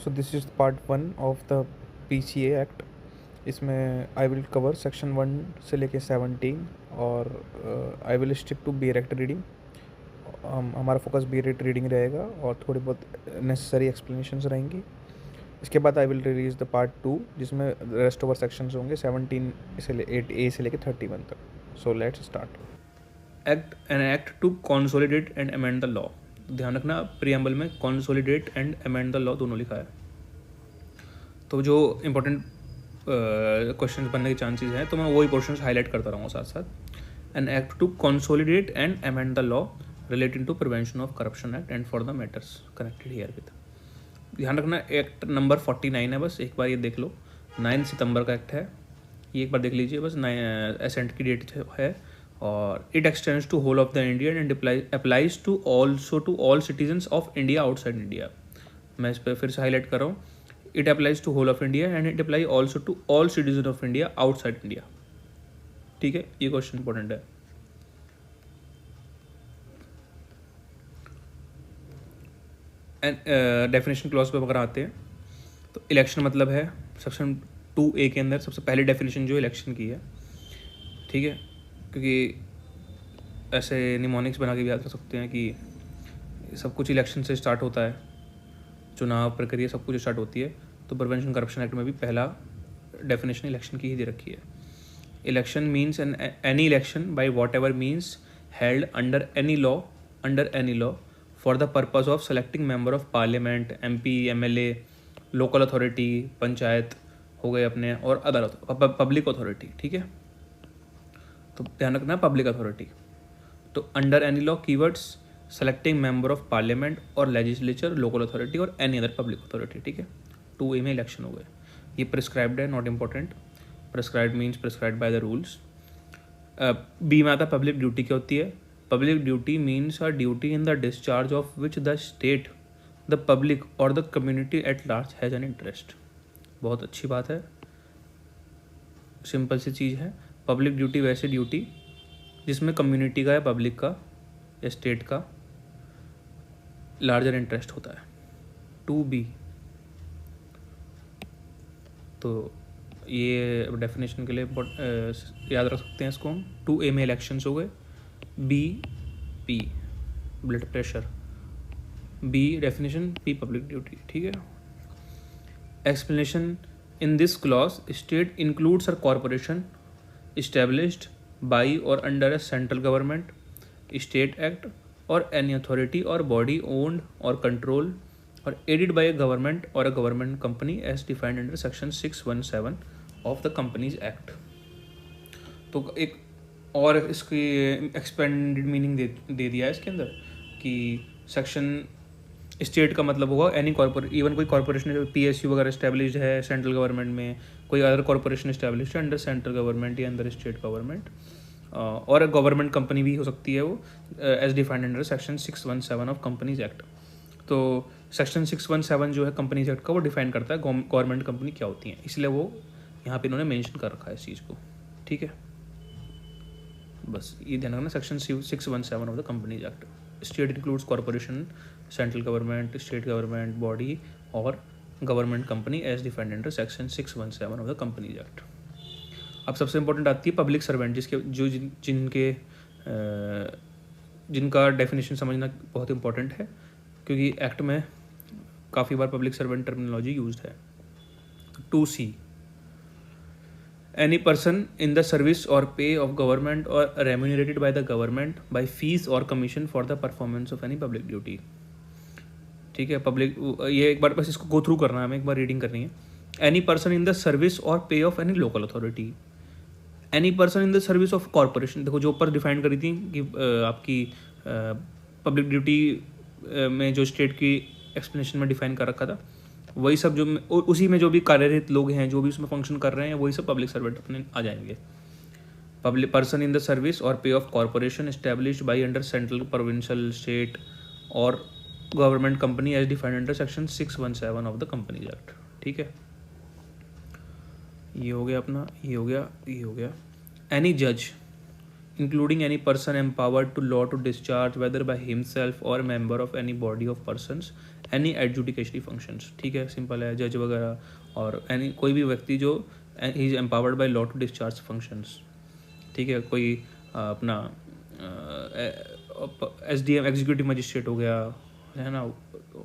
So this is part 1 of the PCA act. इसमें I will cover section 1 से लेके 17 और I will stick to BR act reading. हमारा focus BR act reading रहेगा और थोड़ी बहुत नेसेसरी एक्सप्लेनेशंस रहेंगी। इसके बाद I will release the part 2 जिसमें रेस्ट ओवर सेक्शंस होंगे 17 से 8A से लेके 31 तक। So let's start. Act to consolidate and amend the law. ध्यान रखना प्रीएम्बल में consolidate and amend the law दोनों लिखा है। तो जो इम्पोर्टेंट क्वेश्चन बनने के चांसेस हैं तो मैं वही पोर्शंस हाईलाइट करता रहूँगा साथ साथ। An act to consolidate and amend the law relating to prevention of corruption act and for the matters connected herewith. ध्यान रखना एक्ट नंबर 49 है, बस एक बार ये देख लो। 9 सितंबर का एक्ट है, ये एक बार देख लीजिए बस। असेंट की डेट है और it extends to whole of the India and applies to also to all citizens of India outside India. मैं इस पर फिर से हाईलाइट कर रहा हूँ। It applies to whole of India and it apply also to all citizen of India outside India. ठीक है, ये क्वेश्चन इंपॉर्टेंट है। एंड डेफिनेशन क्लॉज पे अगर आते हैं तो इलेक्शन मतलब है सेक्शन 2A के अंदर सबसे पहली डेफिनेशन जो इलेक्शन की है। ठीक है, क्योंकि ऐसे निमोनिक्स बना के भी याद कर सकते हैं कि सब कुछ इलेक्शन से स्टार्ट होता है, चुनाव प्रक्रिया सब कुछ स्टार्ट होती है। तो प्रिवेंशन करप्शन एक्ट में भी पहला डेफिनेशन इलेक्शन की ही दे रखी है। Election means any election by what ever means held under any law for the purpose of selecting member of parliament, MP, MLA, local authority, panchayat हो गए अपने, और अदर पब्लिक अथॉरिटी। ठीक है, तो ध्यान रखना पब्लिक अथॉरिटी। तो under any law keywords selecting member of parliament और लेजिस्लेचर, लोकल अथॉरिटी और एनी अदर पब्लिक अथॉरिटी। ठीक है, 2A में इलेक्शन हो गए। ये प्रिस्क्राइब्ड है, not important. Prescribed means prescribed by the rules. B में आता पब्लिक ड्यूटी क्या होती है। Public duty means a duty in the discharge of which the state, the public और the community at large has an interest. बहुत अच्छी बात है, सिंपल सी चीज़ है। पब्लिक ड्यूटी वैसे ड्यूटी जिसमें कम्युनिटी का या पब्लिक का या स्टेट का लार्जर इंटरेस्ट होता है। 2B, तो ये डेफिनेशन के लिए याद रख सकते हैं इसको हम। 2A में इलेक्शंस हो गए। BP blood pressure, B definition, P public duty. ठीक है, explanation in this clause state includes a corporation established by or under a central government, state act or any authority or body owned or controlled or aided by a government or a government company as defined under section 617 of the Companies Act। तो एक और इसकी expanded meaning दे दिया है इसके अंदर कि section state का मतलब होगा एनी कॉर्पोरेट, इवन कोई कॉर्पोरेशन PSU वगैरह इस्टेब्लिश्ड है सेंट्रल गवर्नमेंट में, कोई अदर कॉर्पोरेशन इस्टेब्लिश्ड है अंडर सेंट्रल गवर्नमेंट या अंडर स्टेट गवर्नमेंट, और गवर्नमेंट कंपनी भी हो सकती है वो as defined under section 617 of companies act. तो सेक्शन 617 जो है कंपनीज एक्ट का वो डिफाइन करता है गवर्नमेंट कंपनी क्या होती हैं, इसलिए वो यहाँ पे इन्होंने मेंशन कर रखा है इस चीज़ को। ठीक है, बस ये ध्यान रखना, section 617 of the companies act. State includes corporation, central government, state government body और government company as defined under section 617 of the companies act. अब सबसे इंपॉर्टेंट आती है पब्लिक सर्वेंट, जिसके जो जिनका डेफिनेशन समझना बहुत इंपॉर्टेंट है, क्योंकि एक्ट में काफ़ी बार पब्लिक सर्वेंट टर्मिनोलॉजी यूज्ड है। 2C, any person in the service or pay of government or remunerated by the government by fees or commission for the performance of any public duty। ठीक है, public, ये एक बार बस इसको go through करना है हमें, एक बार रीडिंग करनी है। Any person in the service और pay of any local authority, any person in the service of corporation. देखो जो ऊपर डिफाइन करी थी कि आपकी पब्लिक ड्यूटी में जो स्टेट की एक्सप्लेनेशन में डिफाइन कर रखा था, वही सब जो उसी में जो भी कार्यरत लोग हैं, जो भी उसमें फंक्शन कर रहे हैं, वही सब पब्लिक सर्वेंट अपने आ जाएंगे। Public person in the service और pay of corporation established by under central, provincial, state और government company as defined under section 617 of the companies act. ठीक है, ये हो गया अपना, ये हो गया, ये हो गया। एनी जज including any person empowered to law to discharge whether by himself or member of any body of persons any adjudicatory functions. ठीक है, सिंपल है, जज वगैरह और एनी कोई भी व्यक्ति जो he is empowered by law to discharge functions. ठीक है, कोई अपना SDM एग्जीक्यूटिव मजिस्ट्रेट हो गया है ना,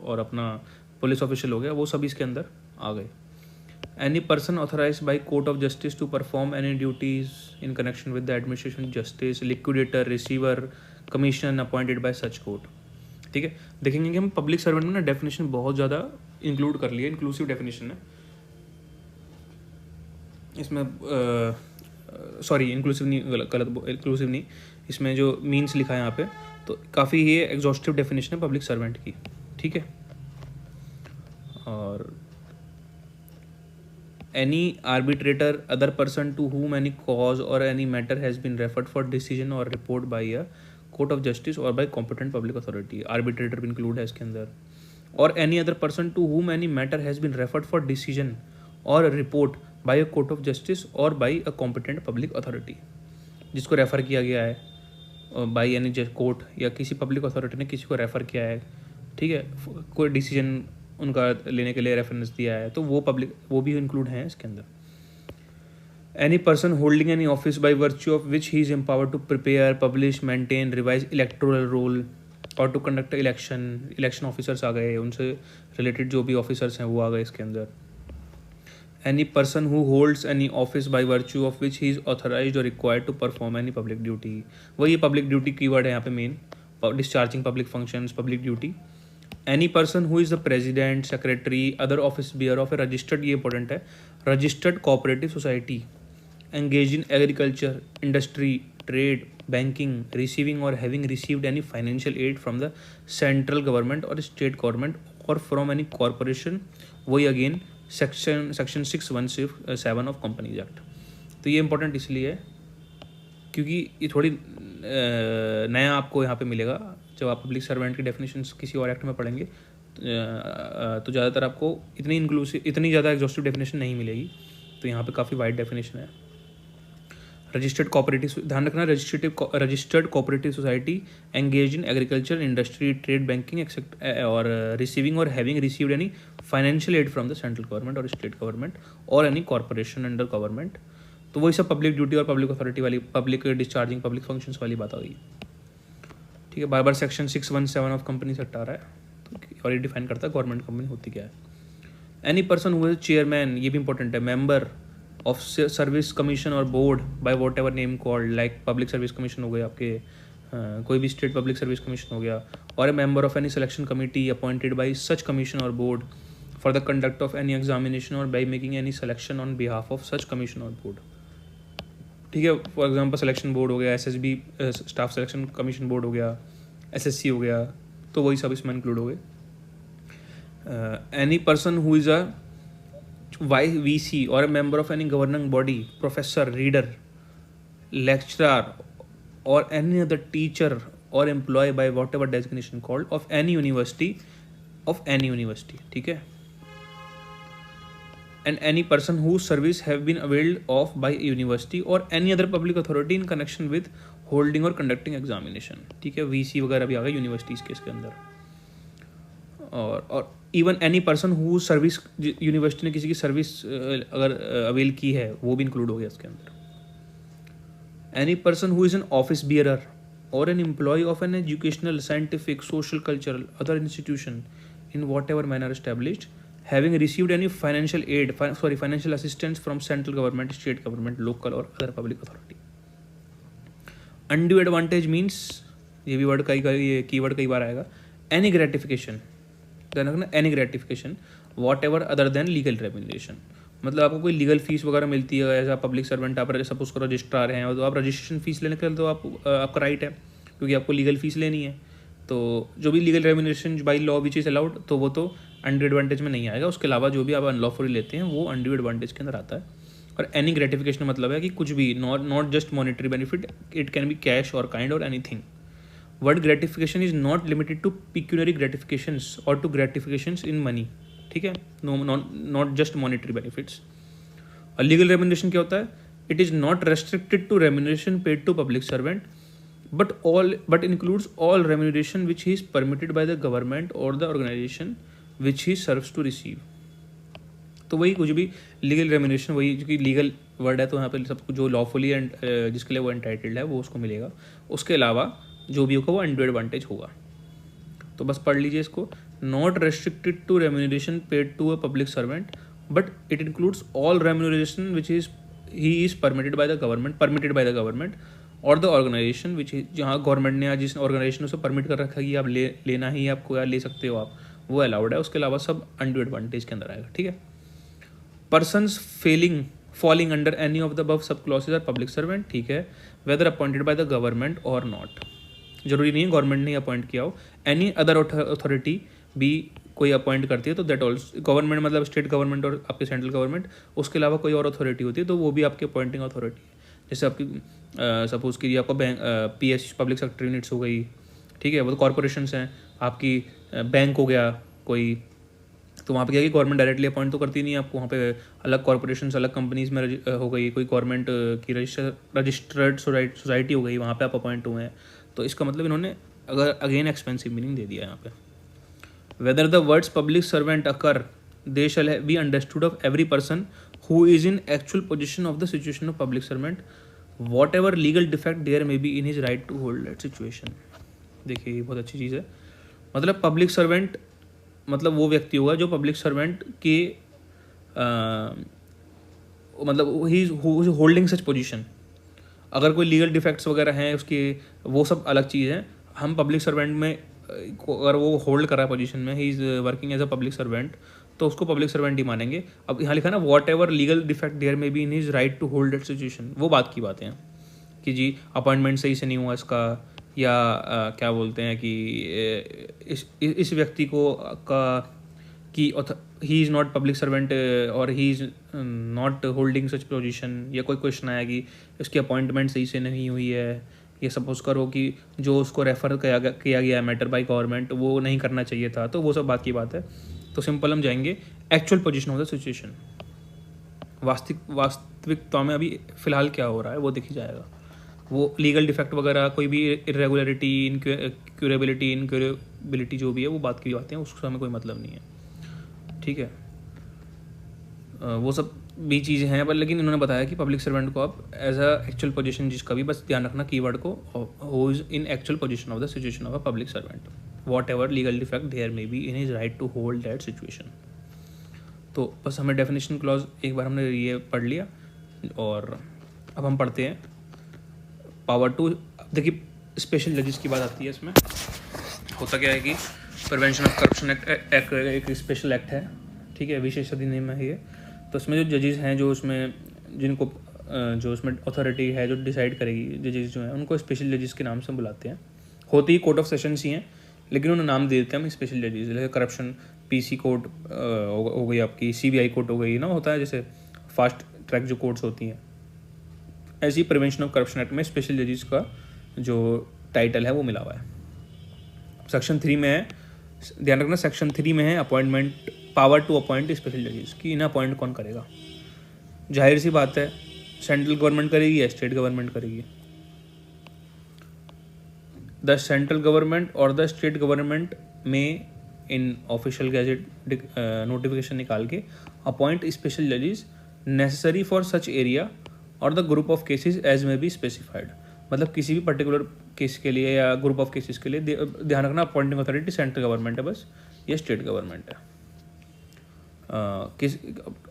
और अपना पुलिस ऑफिशियल हो गया, वो सभी इसके अंदर आ गए. Any person authorized by court of justice to perform any duties in connection with the administration of justice, liquidator, receiver, commission appointed by such court. ठीक है, देखेंगे कि हम पब्लिक सर्वेंट में ना डेफिनेशन बहुत ज़्यादा इंक्लूड कर लिया, इंक्लूसिव डेफिनेशन है इसमें. सॉरी, इंक्लूसिव नहीं, गलत इंक्लूसिव नहीं, इसमें जो मीन्स लिखा है यहाँ पे, तो काफ़ी ये एग्जॉस्टिव डेफिनेशन है पब्लिक सर्वेंट की. ठीक है, और any arbitrator, other person to whom any cause or any matter has been referred for decision or report by a court of justice or by competent public authority. Arbitrator भी include है इसके अंदर. Or any other person to whom any matter has been referred for decision or report by a court of justice or by a competent public authority. जिसको refer किया गया है by यानी court या किसी पब्लिक अथॉरिटी ने किसी को रेफ़र किया है. ठीक है, कोई डिसीजन उनका लेने के लिए रेफरेंस दिया है, तो वो भी इंक्लूड हैं इसके अंदर. Any person holding any office by virtue of which he is empowered to prepare, publish, maintain, revise electoral roll और टू कंडक्ट इलेक्शन ऑफिसर्स आ गए, उनसे रिलेटेड जो भी ऑफिसर्स हैं वो आ गए इसके अंदर. Any person who holds any office by virtue of which he is authorised और required to perform any public duty. वही पब्लिक ड्यूटी कीवर्ड है यहाँ पे main, discharging public functions, public duty. Any person who is the president, secretary, other office bearer of a registered, ये important है, registered cooperative society engaged in agriculture, industry, trade, banking, receiving or having received any financial aid from the central government or state government or from any corporation. वही again section 617 of Companies Act. तो ये important इसलिए है क्योंकि ये थोड़ी नया आपको यहाँ पे मिलेगा. जब आप पब्लिक सर्वेंट की डेफिनेशंस किसी और एक्ट में पढ़ेंगे तो ज़्यादातर आपको इतनी ज़्यादा एग्जॉस्टिव डेफिनेशन नहीं मिलेगी. तो यहाँ पे काफ़ी वाइड डेफिनेशन है. रजिस्टर्ड कोऑपरेटिव, ध्यान रखना, registered cooperative society engage in agriculture, industry, trade, banking except और रिसीविंग और having received any financial aid from the central government और स्टेट गवर्नमेंट और एनी कॉर्पोरेशन अंडर गवर्नमेंट. तो वही सब पब्लिक ड्यूटी और पब्लिक अथॉरिटी वाली, पब्लिक डिस्चार्जिंग पब्लिक फंक्शंस वाली बात आ गई. ठीक है, बार बार सेक्शन 617 ऑफ कंपनीज एक्ट आ रहा है, तो और ये डिफाइन करता है गवर्नमेंट कंपनी होती क्या है. Any person who is chairman, ये भी इंपॉर्टेंट है, मेंबर ऑफ सर्विस कमीशन और board by what ever name called, like public service commission हो गए आपके, कोई भी स्टेट पब्लिक सर्विस कमीशन हो गया, और a member of any selection committee appointed by such commission और board for the conduct of any examination और by making any selection on behalf of such commission और बोर्ड. ठीक है, for example selection board हो गया, SSB staff selection commission board हो गया, SSC हो गया, तो वही सब इसमें इंक्लूड हो गए. Any person who is a VC और a member of any governing body, professor, reader, lecturer और एनी अदर टीचर और employ by whatever designation called of any university, ठीक है. And any person whose service have been availed of by a university or any other public authority in connection with holding or conducting examination. ठीक है, VC वगैरह भी आ गए universities के इसके अंदर. और even any person who service, university ने किसी की सर्विस अगर अवेल की है वो भी इंक्लूड हो गया इसके अंदर. Any person who is an office bearer और an employ of an educational, scientific, social, cultural other institution in whatever manner established, having received any financial aid, financial assistance from central government, state government, local or other public authority. Undue advantage means, ये भी word ये keyword कई बार आएगा, any gratification, ध्यान रखना, any gratification whatever other than legal remuneration. मतलब आपको कोई लीगल फीस वगैरह मिलती है एज आ पब्लिक सर्वेंट, आप सपोज करो रजिस्ट्रार हैं और तो आप रजिस्ट्रेशन फीस लेने के लिए तो आपका राइट है क्योंकि आपको लीगल फीस लेनी है. तो जो भी legal remuneration by law which is allowed, तो वो तो अनड्यू एडवांटेज में नहीं आएगा. उसके अलावा जो भी आप अनलॉफुली लेते हैं वो अनड्यू एडवांटेज के अंदर आता है. और एनी ग्रेटिफिकेशन मतलब है कि कुछ भी, not just monetary benefit, it can be cash और काइंड और anything. Word gratification is not limited to pecuniary gratifications और टू ग्रेटिफिकेशंस इन मनी. ठीक है, नॉट जस्ट मॉनिटरी बेनिफिट्स. और लीगल रेम्यूनरेशन क्या होता है? It is not restricted to remuneration paid to public servant but includes all remuneration which he is permitted by the government or the organization which he serves to receive. तो वही कुछ भी legal remuneration, वही जो कि legal word है तो यहाँ पे सब कुछ जो लॉफुली एंड जिसके लिए वो एंटाइटल्ड है वो उसको मिलेगा. उसके अलावा जो भी होगा वो अनड्यू एडवांटेज होगा. तो बस पढ़ लीजिए इसको. Not restricted to remuneration paid to a public servant but it includes all remuneration which is he is permitted by the government और द ऑर्गेनाइजेशन विच इज, जहाँ गवर्नमेंट ने या जिस ऑर्गेनाइजेशन उसे परमिट कर रखा है कि आप लेना ही आपको या ले सकते हो आप, वो अलाउड है. उसके अलावा सब अनड्यू एडवांटेज के अंदर आएगा. ठीक है. Persons falling under any of the above sub clauses are public servant. ठीक है. Whether appointed by the government और नॉट, जरूरी नहीं है गवर्नमेंट ने अपॉइंट किया हो. एनी अदर अथॉरिटी भी कोई अपॉइंट करती है तो दैट ऑल्सो, गवर्नमेंट मतलब स्टेट गवर्नमेंट और आपके सेंट्रल गवर्नमेंट, उसके अलावा कोई और अथॉरिटी होती है तो वो भी आपकी अपॉइंटिंग अथॉरिटी है. जैसे आपकी सपोज कीजिए आपका bank PS public sector units हो गई. ठीक है. वो तो कॉर्पोरेशंस हैं. आपकी बैंक हो गया कोई, तो वहाँ पे क्या है कि गवर्नमेंट डायरेक्टली अपॉइंट तो करती नहीं है आपको. वहाँ पे अलग कॉर्पोरेशंस अलग कंपनीज में हो गई, कोई गवर्नमेंट की रजिस्टर्ड सोसाइटी हो गई, वहाँ पे आप अपॉइंट हुए हैं. तो इसका मतलब इन्होंने अगर अगेन एक्सपेंसिव मीनिंग दे दिया यहाँ पे. Whether the words public servant occur they shall be understood of every person who is in actual position of the situation of public servant whatever legal defect there may be in his right to hold that situation. देखिए ये बहुत अच्छी चीज़ है. मतलब public servant मतलब वो व्यक्ति होगा जो पब्लिक सर्वेंट के मतलब he is holding such position. अगर कोई लीगल डिफेक्ट्स वगैरह हैं उसके, वो सब अलग चीज़ है. हम पब्लिक सर्वेंट में अगर वो होल्ड कर रहा है पोजीशन में, he is working as a public servant, तो उसको पब्लिक सर्वेंट ही मानेंगे. अब यहाँ लिखा ना whatever legal defect there may be in his right to hold that situation, वो बात की बातें हैं कि जी अपॉइंटमेंट सही से नहीं हुआ इसका, या क्या बोलते हैं कि इस व्यक्ति को का कि he is not public servant और he is not holding such position, या कोई क्वेश्चन आया कि उसकी अपॉइंटमेंट सही से नहीं हुई है, ये सपोज करो कि जो उसको रेफ़र किया गया है मैटर बाय गवर्नमेंट वो नहीं करना चाहिए था, तो वो सब बात की बात है. तो सिंपल हम जाएंगे actual position of the situation. वास्तविकता में अभी फ़िलहाल क्या हो रहा है वो दिख जाएगा. वो लीगल डिफेक्ट वगैरह कोई भी इरेगुलरिटी इनक्यूरेबिलिटी जो भी है वो बात की बातें हैं, उसका हमें कोई मतलब नहीं है. ठीक है. वो सब भी चीज़ें हैं पर लेकिन इन्होंने बताया कि पब्लिक सर्वेंट को आप एज अ एक्चुअल पोजीशन, जिसका भी बस ध्यान रखना कीवर्ड को, who is in actual position of the situation of a public servant whatever legal defect there may be in his right to hold that situation. तो बस हमें definition clause एक बार हमने ये पढ़ लिया और अब हम पढ़ते हैं पावर टू. देखिए स्पेशल जजेस की बात आती है. इसमें होता क्या है कि प्रिवेंशन ऑफ करप्शन एक्ट एक स्पेशल एक्ट है. ठीक है. विशेष अधिनियम है ये. तो इसमें जो जजेस हैं जो उसमें जिनको जो उसमें अथॉरिटी है जो डिसाइड करेगी, जजेस जो हैं उनको स्पेशल जजेस के नाम से बुलाते हैं. होती ही कोर्ट ऑफ सेशंस ही हैं लेकिन उन्हें नाम दे देते हैं हम स्पेशल जजेस. जैसे करप्शन पीसी कोर्ट हो गई, आपकी सीबीआई कोर्ट हो गई ना, होता है जैसे फास्ट ट्रैक जो कोर्ट्स होती हैं. ऐसी प्रिवेंशन ऑफ करप्शन एक्ट में स्पेशल जजेस का जो टाइटल है वो मिला हुआ है. सेक्शन 3 में है, ध्यान रखना सेक्शन 3 में है appointment, power to appoint special जजेस की. इन्हें अपॉइंट कौन करेगा? जाहिर सी बात है सेंट्रल गवर्नमेंट करेगी या स्टेट गवर्नमेंट करेगी. द सेंट्रल गवर्नमेंट और the state government may in official gazette notification निकाल के अपॉइंट स्पेशल जजेस नेसेसरी फॉर सच एरिया और the group of cases as may be specified. मतलब किसी भी पर्टिकुलर केस के लिए या ग्रुप ऑफ केसेस के लिए ध्यान रखना अपॉइंटिंग अथॉरिटी सेंट्रल गवर्नमेंट है बस, ये स्टेट गवर्नमेंट है. किस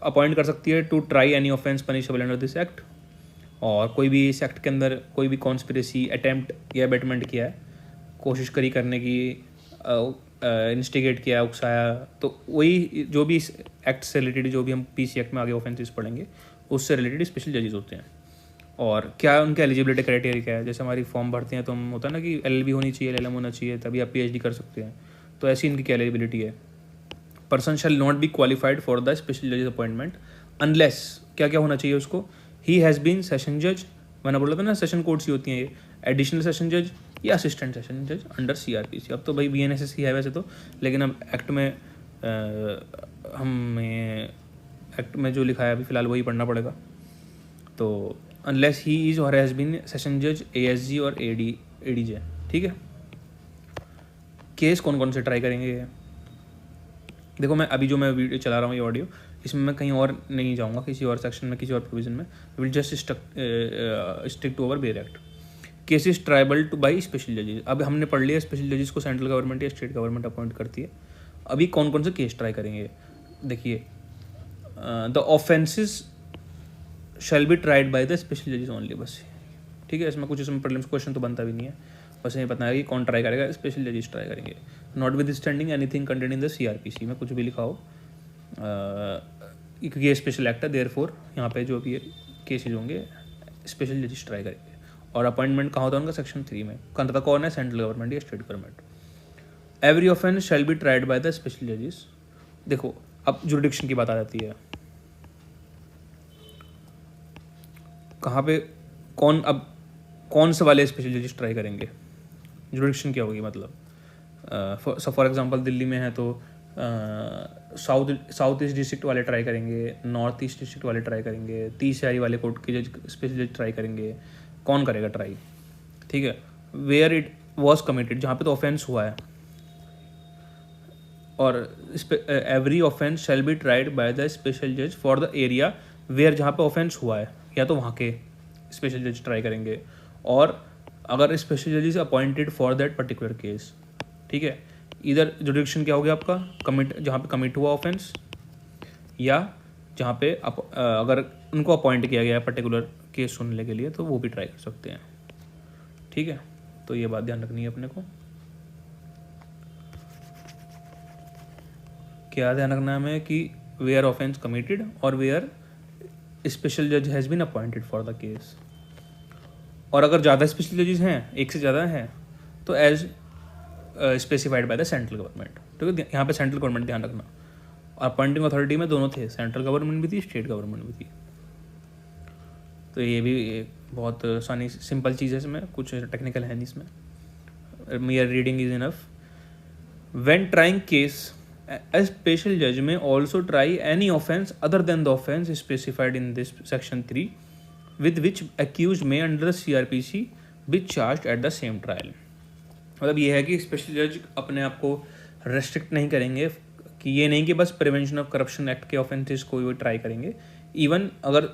अपॉइंट कर सकती है to try any offence punishable under this act. और कोई भी इस एक्ट के अंदर कोई भी कॉन्स्पिरेसी अटेम्प्ट या अबेटमेंट किया है, कोशिश करी करने की, इंस्टिगेट किया, उकसाया, तो वही जो भी इस एक्ट से रिलेटेड जो भी हम पीसी एक्ट में आगे ऑफेंसेस पढ़ेंगे उससे रिलेटेड स्पेशल जजेस होते हैं. और क्या उनके एलिजिबिलिटी क्राइटेरिया क्या है? जैसे हमारी फॉर्म भरते हैं तो हम होता है ना कि एलएलबी होनी चाहिए, एलएलएम होना चाहिए, तभी आप पीएचडी कर सकते हैं. तो ऐसी इनकी क्या एलिजिबिलिटी है? Person shall not B qualified for the special जजेस अपॉइंटमेंट अनलेस, क्या क्या होना चाहिए उसको? ही हैज़ बीन सेशन जज, मैंने बोला था ना सेशन कोर्ट्स ही होती हैं ये, एडिशनल सेशन जज या असिस्टेंट सेशन जज अंडर सीआरपीसी. अब तो भाई बीएनएसएस ही है वैसे तो, लेकिन अब एक्ट में हमें एक्ट में जो लिखा है अभी फ़िलहाल वही पढ़ना पड़ेगा. तो अनलेस ही इज और हैज़ बीन सेशन जज, ASG और ADJ। ठीक है, केस कौन कौन से ट्राई करेंगे? देखो मैं अभी जो मैं वीडियो चला रहा हूँ ये ऑडियो, इसमें मैं कहीं और नहीं जाऊँगा, किसी और सेक्शन में, किसी और प्रोविजन में। Will just stick to our bare act. Cases triable to by special जजेस। अब हमने पढ़ लिया स्पेशल जजेस को सेंट्रल गवर्नमेंट या स्टेट गवर्नमेंट अपॉइंट करती है। अभी कौन कौन से केस ट्राई करेंगे? देखिए, the offences shall be tried by the special जजेस ओनली, बस। ठीक है, इसमें कुछ इसमें प्रीलिम्स क्वेश्चन तो बनता भी नहीं है, बस ये पता है कि कौन ट्राई करेगा, स्पेशल जजेस ट्राई करेंगे। Not with standing anything content in the CRPC में कुछ भी लिखा हो, क्योंकि ये स्पेशल एक्ट है, देयरफॉर यहाँ पे जो भी केसेज होंगे स्पेशल जजेस ट्राई करेंगे। और अपॉइंटमेंट कहाँ होता है उनका? सेक्शन 3 में। करता कौन है? सेंट्रल गवर्नमेंट या state government. Every offence shall be tried by the special जजेस। देखो अब जुरिडिक्शन की बात आ जाती है, कहाँ पे कौन से वाले स्पेशल जजेस ट्राई करेंगे? जुरिडिक्शन क्या होगी? मतलब फॉर एग्जांपल दिल्ली में है तो साउथ ईस्ट डिस्ट्रिक्ट वाले ट्राई करेंगे, नॉर्थ ईस्ट डिस्ट्रिक्ट वाले ट्राई करेंगे, 30 शहरी वाले कोर्ट के जज स्पेशल जज ट्राई करेंगे। कौन करेगा ट्राई? ठीक है, वेयर इट वॉज कमिटेड, जहाँ पे तो ऑफेंस हुआ है। और every offence shall be tried by the special जज फॉर द एरिया वेयर, जहाँ पे ऑफेंस हुआ है या तो वहाँ के स्पेशल जज ट्राई करेंगे, और अगर स्पेशल जज is appointed for that particular case. ठीक है, इधर जुडिक्शन क्या हो गया आपका? कमिट, जहाँ पे कमिट हुआ ऑफेंस, या जहाँ पे अगर उनको अपॉइंट किया गया है पर्टिकुलर केस सुनने के लिए, तो वो भी ट्राई कर सकते हैं। ठीक है, तो ये बात ध्यान रखनी है अपने को। क्या ध्यान रखना है हमें कि वेयर ऑफेंस कमिटेड और वेयर स्पेशल जज has been appointed for the case. और अगर ज़्यादा स्पेशल जजेस हैं, एक से ज़्यादा हैं, तो as specified by the central government. ठीक है, यहाँ पे सेंट्रल गवर्नमेंट ध्यान रखना। अपॉइंटिंग अथॉरिटी में दोनों थे, सेंट्रल गवर्नमेंट भी थी, स्टेट गवर्नमेंट भी थी। तो ये भी एक बहुत आसानी सिंपल चीज़ है, इसमें कुछ टेक्निकल है नहीं इसमें, mayor reading is enough. When trying case a special judge may also try any offense other than the offense specified in this section 3 with which accused may under the CRPC be charged at the same trial। मतलब ये है कि special जज अपने आप को restrict नहीं करेंगे, कि ये नहीं कि बस प्रिवेंशन ऑफ करप्शन एक्ट के ऑफेंसेस को वो ट्राई करेंगे। इवन अगर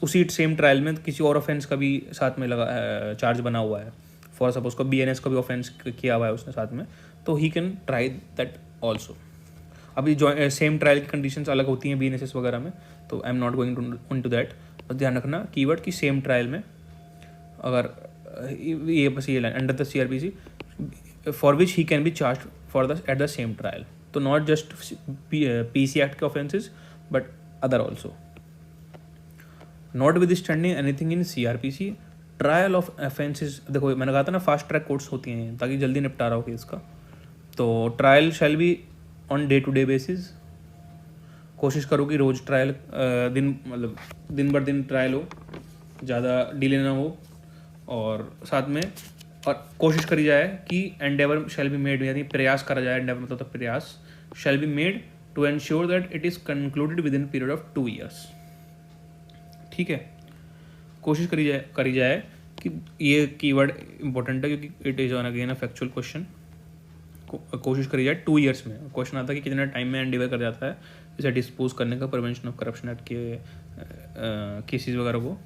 उसी सेम ट्रायल में किसी और ऑफेंस का भी साथ में लगा चार्ज बना हुआ है, फॉर सपोज को BNS का भी ऑफेंस किया हुआ है उसने साथ में, तो he can try that also. अभी जो सेम ट्रायल की कंडीशंस अलग होती हैं BNSS वगैरह में, तो I am not going to that. बस ध्यान रखना कीवर्ड की सेम ट्रायल में, अगर ये बस ये line under the CRPC for which he can be charge for the at the same trial, तो नॉट जस्ट PC एक्ट के offences but other also. Not with standing anything in CRPC trial of offences. देखो मैंने कहा था ना fast track courts होती हैं ताकि जल्दी निपटारा हो केस का। तो trial shall be on day to day basis. कोशिश करो कि रोज़ ट्रायल मतलब दिन भर दिन ट्रायल हो, ज़्यादा डिले ना हो। और साथ में और कोशिश करी जाए कि एंडेवर शैल बी मेड, यानी प्रयास करा जाए, एंडेवर मतलब तो प्रयास, shall be made to ensure that it is concluded within period of 2 years। ठीक है, कोशिश करी जाए कि ये कीवर्ड इंपॉर्टेंट है क्योंकि it is on again a factual question. कोशिश करी जाए 2 years में। क्वेश्चन आता है कि कितने टाइम में एंडिवर कर जाता है इसे डिस्पोज करने का, प्रिवेंशन ऑफ करप्शन एक्ट के केसेस वगैरह को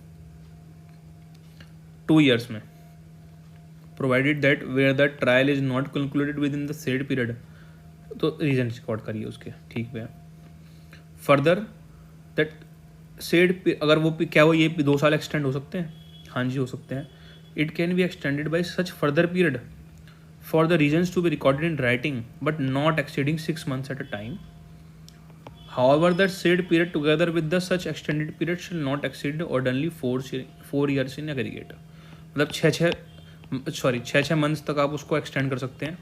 2 years में, provided that where the trial is not concluded within the said period. तो रीजन रिकॉर्ड करिए उसके, ठीक है। फर्दर दैट सेड, अगर वो क्या वो ये 2 साल एक्सटेंड हो सकते हैं? हाँ जी हो सकते हैं। It can be extended by such further period for the reasons to be recorded in writing but not exceeding 6 months at a time. However, that said period together with the such extended period shall not exceed ordinarily 4 years in aggregate। मतलब 6 months तक आप उसको extend कर सकते हैं।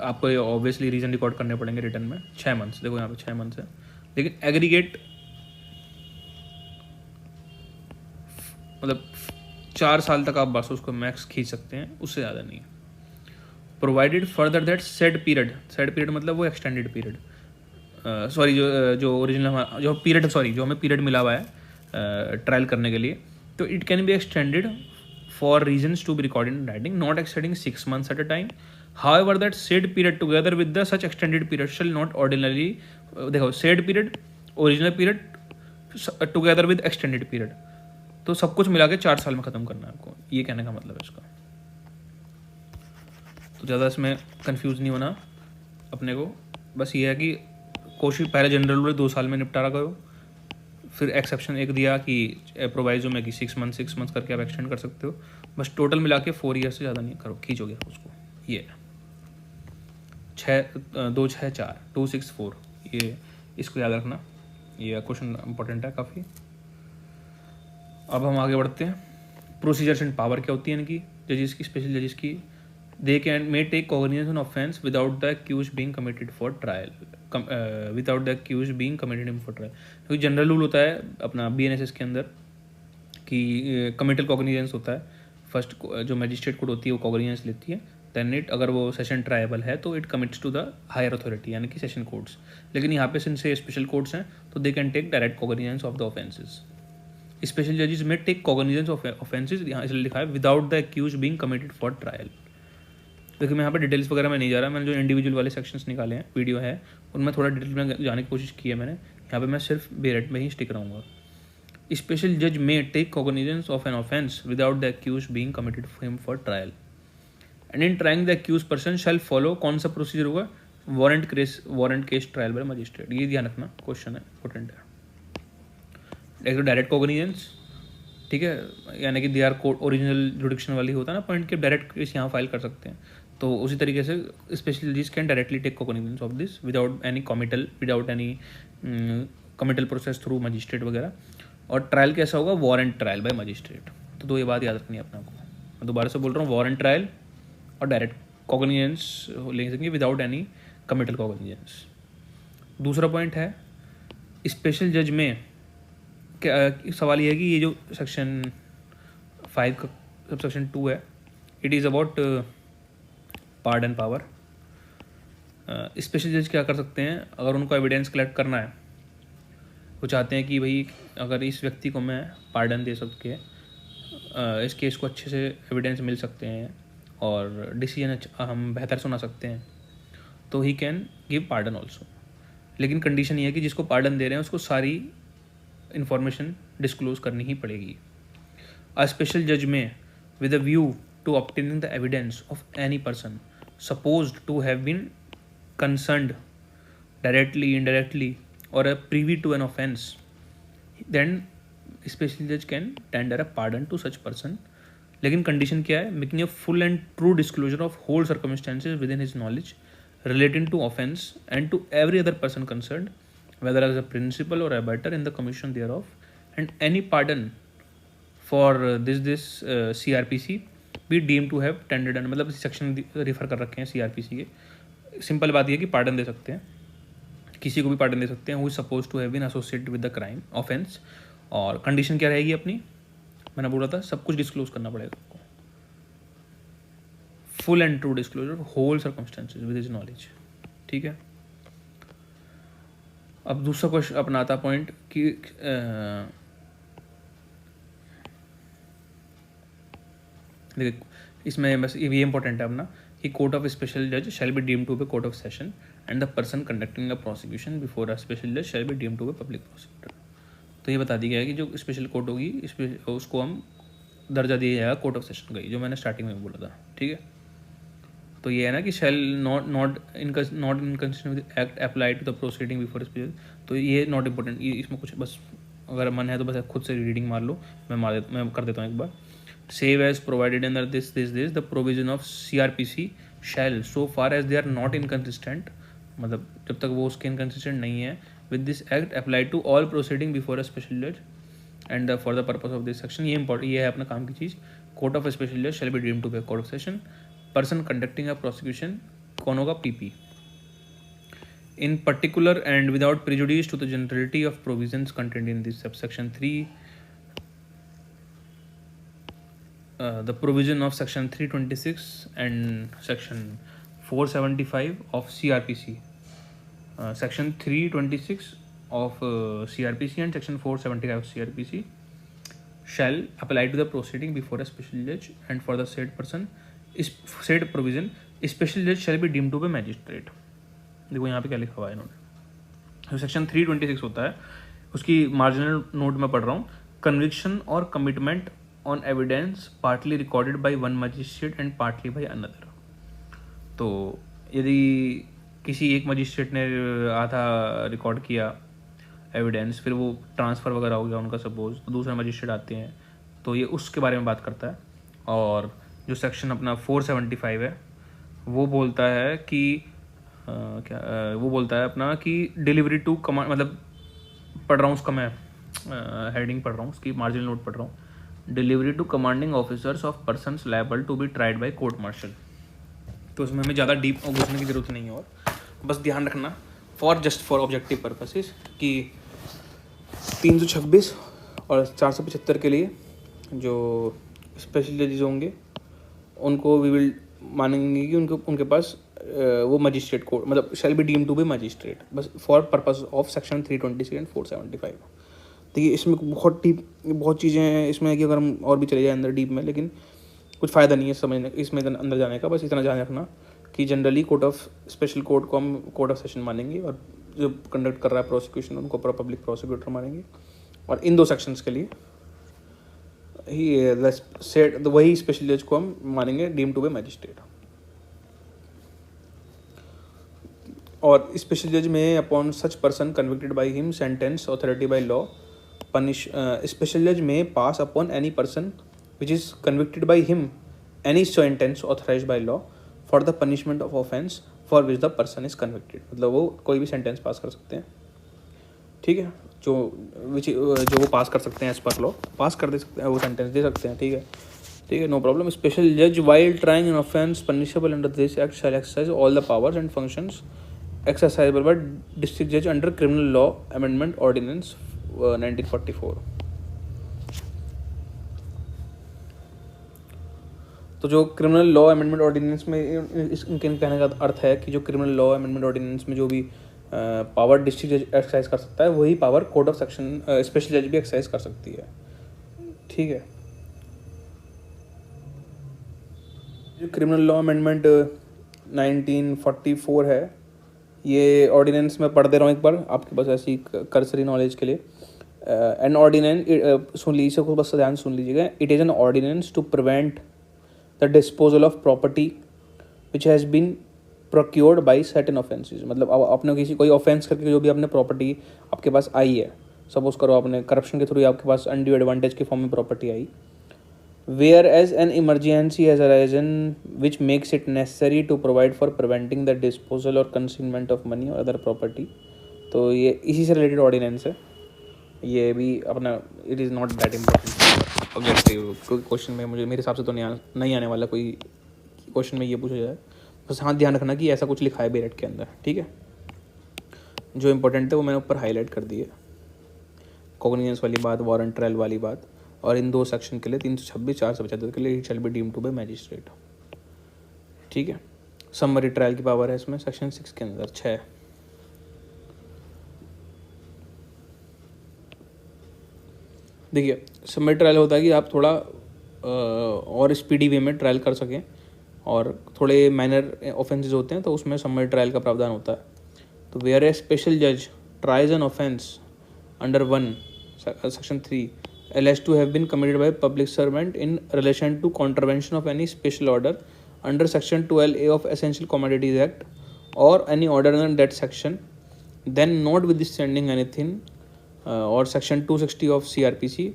आपको obviously reason record करने पड़ेंगे रिटर्न में। 6 months, देखो यहाँ पे 6 months है, लेकिन एग्रीगेट मतलब 4 साल तक आप बस उसको मैक्स खींच सकते हैं, उससे ज़्यादा नहीं। Provided further that said period मतलब वो एक्सटेंडेड पीरियड, सॉरी जो ओरिजिनल जो पीरियड, सॉरी जो हमें पीरियड मिला हुआ है ट्रायल करने के लिए, तो it can be extended for reasons to be recorded in writing not extending 6 months at a time. However, that said period together with the such extended period shall not ordinarily, देखो said period, original period together with extended period, तो सब कुछ मिला के 4 साल में ख़त्म करना है आपको, ये कहने का मतलब है इसका. तो ज़्यादा इसमें कंफ्यूज नहीं होना अपने को, बस ये है कि कोशिश पहले जनरल रूल 2 साल में निपटारा करो, फिर एक्सेप्शन एक दिया कि प्रोवाइजो में कि 6 months करके आप एक्सटेंड कर सकते हो, बस टोटल मिला के 4 years से ज़्यादा नहीं करो, खींचोगे उसको. ये 264 ये इसको याद रखना, ये क्वेश्चन इंपॉर्टेंट है काफ़ी. अब हम आगे बढ़ते हैं. प्रोसीजर्स एंड पावर क्या होती है इनकी, जजेस की, स्पेशल जजेस की. They can may take cognizance on offence without the accused being committed for trial, without the accused being committed for trial. क्योंकि जनरल रूल होता है अपना BNSS के अंदर कि कमिटल कॉग्निजेंस होता है. फर्स्ट जो मैजिस्ट्रेट कोर्ट होती है वो कॉग्निजेंस लेती है, देन इट, अगर वो सेशन ट्रायबल है तो it commits to the higher authority यानी कि सेशन कोर्ट्स. लेकिन यहाँ पे सिंस स्पेशल कोर्ट्स हैं तो they can take direct cognizance of the offences. Special जजेस may take cognizance of offences, यहाँ इसलिए लिखा है without the accused being committed for trial. देखिए मैं यहाँ पे डिटेल्स वगैरह में नहीं जा रहा, मैंने जो इंडिविजुअल वाले सेक्शंस निकाले हैं, वीडियो है उनमें थोड़ा डिटेल में जाने की कोशिश की है मैंने. यहाँ पे मैं सिर्फ बेरेट में ही स्टिक रहूँगा. स्पेशल जज may take cognizance of an offence without the accused being committed for trial, and in trying the accused person shall follow. कौन सा प्रोसीजर होगा, warrant case trial by magistrate. ये ध्यान रखना, क्वेश्चन है, इंपॉर्टेंट है. एक तो डायरेक्ट कॉग्निजेंस, ठीक है, यानी कि they are court original jurisdiction वाली होता है ना पॉइंट के, डायरेक्ट केस यहाँ फाइल कर सकते हैं. तो उसी तरीके से स्पेशल जज can directly take cognizance of this without any committal, without any committal process through magistrate वगैरह. और ट्रायल कैसा होगा, वारंट ट्रायल बाय मजिस्ट्रेट. तो ये बात याद रखनी है अपने को. मैं दोबारा से बोल रहा हूँ, वारंट ट्रायल और डायरेक्ट कॉग्निजेंस ले सकेंगे विदाउट एनी कमिटल कॉग्निजेंस. दूसरा पॉइंट है स्पेशल जज में क्या सवाल ये है कि ये जो सेक्शन 5 का सब सेक्शन 2 है, it is about pardon power. Special जज क्या कर सकते हैं, अगर उनको एविडेंस कलेक्ट करना है, वो चाहते हैं कि भाई अगर इस व्यक्ति को मैं पार्डन दे सके, इस केस को अच्छे से एविडेंस मिल सकते हैं और डिसीजन हम बेहतर सुना सकते हैं, तो he can give pardon also. लेकिन कंडीशन ये है कि जिसको पार्डन दे रहे हैं उसको सारी इंफॉर्मेशन डिस्क्लोज करनी ही पड़ेगी. अ स्पेशल जज may with a view to obtaining the evidence of any person supposed to have been concerned directly, indirectly or a privy to an offense, then special judge can tender a pardon to such person. लेकिन condition क्या है, making a full and true disclosure of whole circumstances within his knowledge relating to offense and to every other person concerned, whether as a principal or abettor in the commission thereof, and any pardon for this CRPC be deemed to have tendered. मतलब section refer कर रखे हैं CRPC के. Simple बात यह है कि pardon दे सकते हैं, किसी को भी पार्डन दे सकते हैं who is suppose to have been associated with the crime offence. और कंडीशन क्या रहेगी अपनी, मैंने बोला था सब कुछ डिस्क्लोज करना पड़ेगा आपको, full and true disclosure whole circumstances with his knowledge. ठीक है. अब दूसरा क्वेश्चन अपना आता पॉइंट कि देखिए इसमें बस ये इंपॉर्टेंट है अपना कि कोर्ट ऑफ स्पेशल जज शैल be deemed to B court of session and the person conducting a prosecution before a special जज शैल be deemed to B public prosecutor. तो ये बता दिया गया है कि जो स्पेशल कोर्ट होगी उसको हम दर्जा दिया जाएगा कोर्ट ऑफ सेशन का, जो मैंने स्टार्टिंग में बोला था. ठीक है. तो ये है ना कि shall not inconsistent with act applied to the proceeding before special. तो ये नॉट इम्पोर्टेंट, ये इसमें कुछ बस अगर मन है तो बस खुद से रीडिंग मार लो, मैं कर देता हूँ एक बार. Save as provided under this the provision of CRPC shall so far as they are not inconsistent, मतलब जब तक वो उसके inconsistent नहीं है with this act applied to all proceeding before a special judge and for the purpose of this section. ये important, ये है अपना काम की चीज़. Court of a special judge shall be deemed to be a court of session. Person conducting a prosecution कौन होगा, PP. In particular and without prejudice to the generality of provisions contained in this subsection 3. The provision of section 326 and section 475 of CRPC. Section 326 of CRPC and section 475 of CRPC shall apply to the proceeding before a special judge, and for the said person is said provision special judge shall be deemed to be magistrate. देखो यहाँ पे क्या लिखा हुआ है इन्होंने. तो section 326 होता है, उसकी मार्जिनल नोट में पढ़ रहा हूँ. कन्विक्शन और commitment on evidence partly recorded by one magistrate and partly by another. तो यदि किसी एक मजिस्ट्रेट ने आधा रिकॉर्ड किया एविडेंस, फिर वो ट्रांसफ़र वगैरह हो गया उनका सपोज, तो दूसरे मजिस्ट्रेट आते हैं, तो ये उसके बारे में बात करता है. और जो सेक्शन अपना 475 है वो बोलता है कि वो बोलता है अपना कि डिलीवरी टू कमांड, मतलब पढ़ रहा हूँ उसका मैं हेडिंग पढ़ रहा हूँ, उसकी मार्जिनल नोट पढ़ रहा हूँ. Delivery to commanding officers of persons liable to be tried by court martial. तो उसमें हमें ज़्यादा डीप घुसने की ज़रूरत नहीं है, और बस ध्यान रखना जस्ट फॉर ऑब्जेक्टिव पर्पसेस कि 326 और 475 के लिए जो स्पेशल जजेस होंगे उनको वी विल मानेंगे कि उनके पास वो मजिस्ट्रेट कोर्ट, मतलब shall be deem to be magistrate, बस for purpose of section 326 and 475. देखिए इसमें बहुत चीज़ें हैं इसमें कि अगर हम और भी चले जाए अंदर डीप में, लेकिन कुछ फ़ायदा नहीं है समझने इसमें अंदर जाने का. बस इतना ध्यान रखना कि generally court of special court को हम कोर्ट ऑफ सेशन मानेंगे, और जो कंडक्ट कर रहा है प्रोसिक्यूशन उनको पब्लिक प्रोसिक्यूटर मानेंगे. और इन दो सेक्शंस के लिए ही सेट वही स्पेशल जज को हम मानेंगे डीम टू बी मैजिस्ट्रेट. और स्पेशल जज may upon such person convicted by him sentence authority by law punish. Special जज may pass upon any person which is convicted by him any sentence authorized by law for the punishment of offense for which the person is convicted. मतलब वो कोई भी sentence पास कर सकते हैं, ठीक है, जो वो पास कर सकते हैं एज पर लॉ, पास कर दे सकते हैं, वो सेंटेंस दे सकते हैं, ठीक है, नो प्रॉब्लम. स्पेशल जज while trying an offence punishable under this act shall exercise all the powers and functions exercisable bye district जज under criminal law amendment ordinance 1944. तो जो क्रिमिनल लॉ अमेंडमेंट ऑर्डिनेंस में इनके कहने का अर्थ है कि जो क्रिमिनल लॉ अमेंडमेंट ऑर्डिनेंस में जो भी पावर डिस्ट्रिक्ट जज एक्सरसाइज कर सकता है वही power court of section special जज भी एक्सरसाइज कर सकती है, ठीक है. जो क्रिमिनल लॉ अमेंडमेंट 1944 है, ये ऑर्डिनेंस में पढ़ दे रहा हूँ एक बार आपके पास ऐसी कर्सरी नॉलेज के लिए. एन ऑर्डिनेंस सुन लीजिए, को बस ध्यान सुन लीजिएगा. It is an ordinance to prevent the disposal of property which has been procured by certain offenses. मतलब अब आपने किसी कोई ऑफेंस करके जो भी आपने प्रॉपर्टी आपके पास आई है, सपोज करो आपने करप्शन के थ्रू आपके पास अनड्यू एडवांटेज के फॉर्म में प्रॉपर्टी आई, whereas an emergency has arisen which makes it necessary to provide for preventing the disposal और कंसीनमेंट ऑफ मनी और अदर प्रॉपर्टी. तो ये इसी से रिलेटेड ऑर्डिनेंस है. ये भी अपना it is not that important objective, कोई क्वेश्चन में मेरे हिसाब से तो नहीं आने वाला कोई क्वेश्चन में ये पूछा जाए. बस हाँ ध्यान रखना कि ऐसा कुछ लिखा है बेरेट के अंदर, ठीक है. जो इम्पोर्टेंट है वो मैंने ऊपर हाईलाइट कर दी है, कॉग्निजेंस वाली बात, वारंट ट्रायल वाली बात, और इन दो सेक्शन के लिए 326 475 के लिए it shall be deemed to be magistrate, ठीक है. समरी ट्रायल की पावर है इसमें सेक्शन 6 के अंदर 6. देखिए समरी ट्रायल होता है कि आप थोड़ा और स्पीडी वे में ट्रायल कर सकें, और थोड़े माइनर ऑफेंसेस होते हैं तो उसमें समरी ट्रायल का प्रावधान होता है. तो वेयर ए स्पेशल जज tries an offence under 1 section 3 alleged to have been committed by public servant in relation to contravention of any special order under section 12A of Essential Commodities Act or any order under that section, then notwithstanding anything or section 260 of CRPC,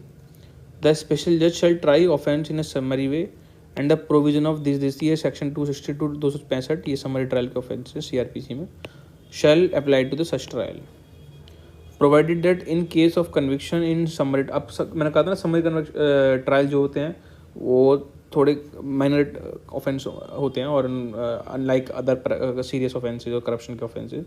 the special judge shall try offence in a summary way and the provision of this ये section 260 to 265 ये summary trial के offence है CRPC में shall apply to the such trial provided that in case of conviction in summary. अब मैंने कहा था ना summary ट्रायल जो होते हैं वो थोड़े माइनर ऑफेंस होते हैं, और अनलाइक अदर सीरियस ऑफेंसेज और करप्शन के ऑफेंसेज,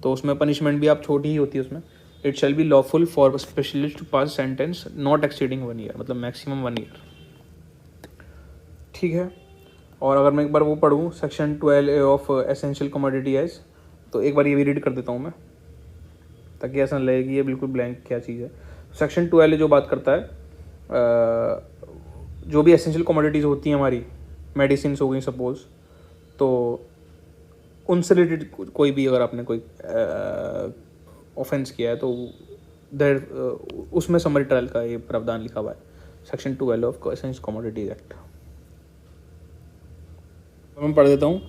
तो उसमें पनिशमेंट भी आप छोटी ही होती है उसमें. It shall be lawful for specialist to pass sentence not exceeding 1 year, मतलब मैक्सिमम 1 ईयर, ठीक है. और अगर मैं एक बार वो पढ़ूँ section 12A of essential commodity एज, तो एक बार ये भी रीड कर देता हूँ मैं ताकि ऐसा ना लगे कि ये बिल्कुल ब्लैंक क्या चीज़ है। सेक्शन 12 जो बात करता है जो भी एसेंशियल कमोडिटीज़ होती हैं हमारी, मेडिसिन हो गई सपोज, तो उनसे रिलेटेड कोई भी अगर आपने कोई ऑफेंस किया है तो देर उसमें समरी ट्रायल का ये प्रावधान लिखा हुआ है, section 12 of essential commodities act. मैं पढ़ देता हूँ।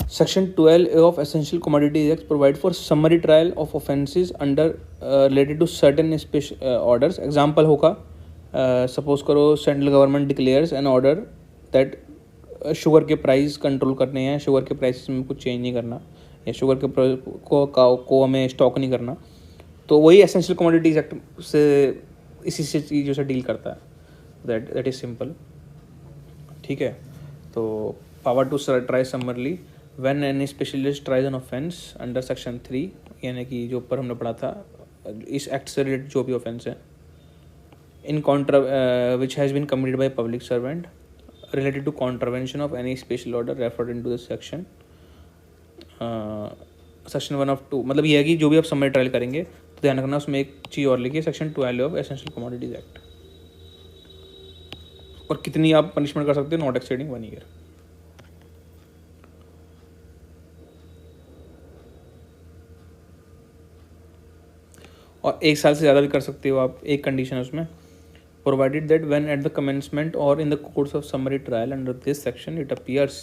Section 12 of essential commodities act provide for summary trial of offences under related to certain special orders. Example होगा, सपोज करो central government declares an order that sugar के price control करने हैं, sugar के प्राइस में कुछ चेंज नहीं करना, या शुगर के को हमें स्टॉक नहीं करना, तो वही एसेंशियल कमोडिटीज एक्ट से इसी से चीज़ों से डील करता है। दैट इज़ सिंपल, ठीक है। तो power to try summarily when any specialist tries an offence under section 3, यानी कि जो ऊपर हमने पढ़ा था, इस एक्ट से रिलेटेड जो भी ऑफेंस है, in contra which has been committed by public servant related to contravention of any special order referred into this section, section 1 of 2। मतलब ये है कि जो भी आप समरी ट्रायल करेंगे तो ध्यान रखना उसमें एक चीज़ और लिखिए, section 12 of essential commodities act. और कितनी आप पनिशमेंट कर सकते हो, नॉट एक्सीडिंग 1 ईयर। और 1 साल से ज़्यादा भी कर सकते हो आप, एक कंडीशन है उसमें, provided that when at the commencement or in the course of summary trial under this section it appears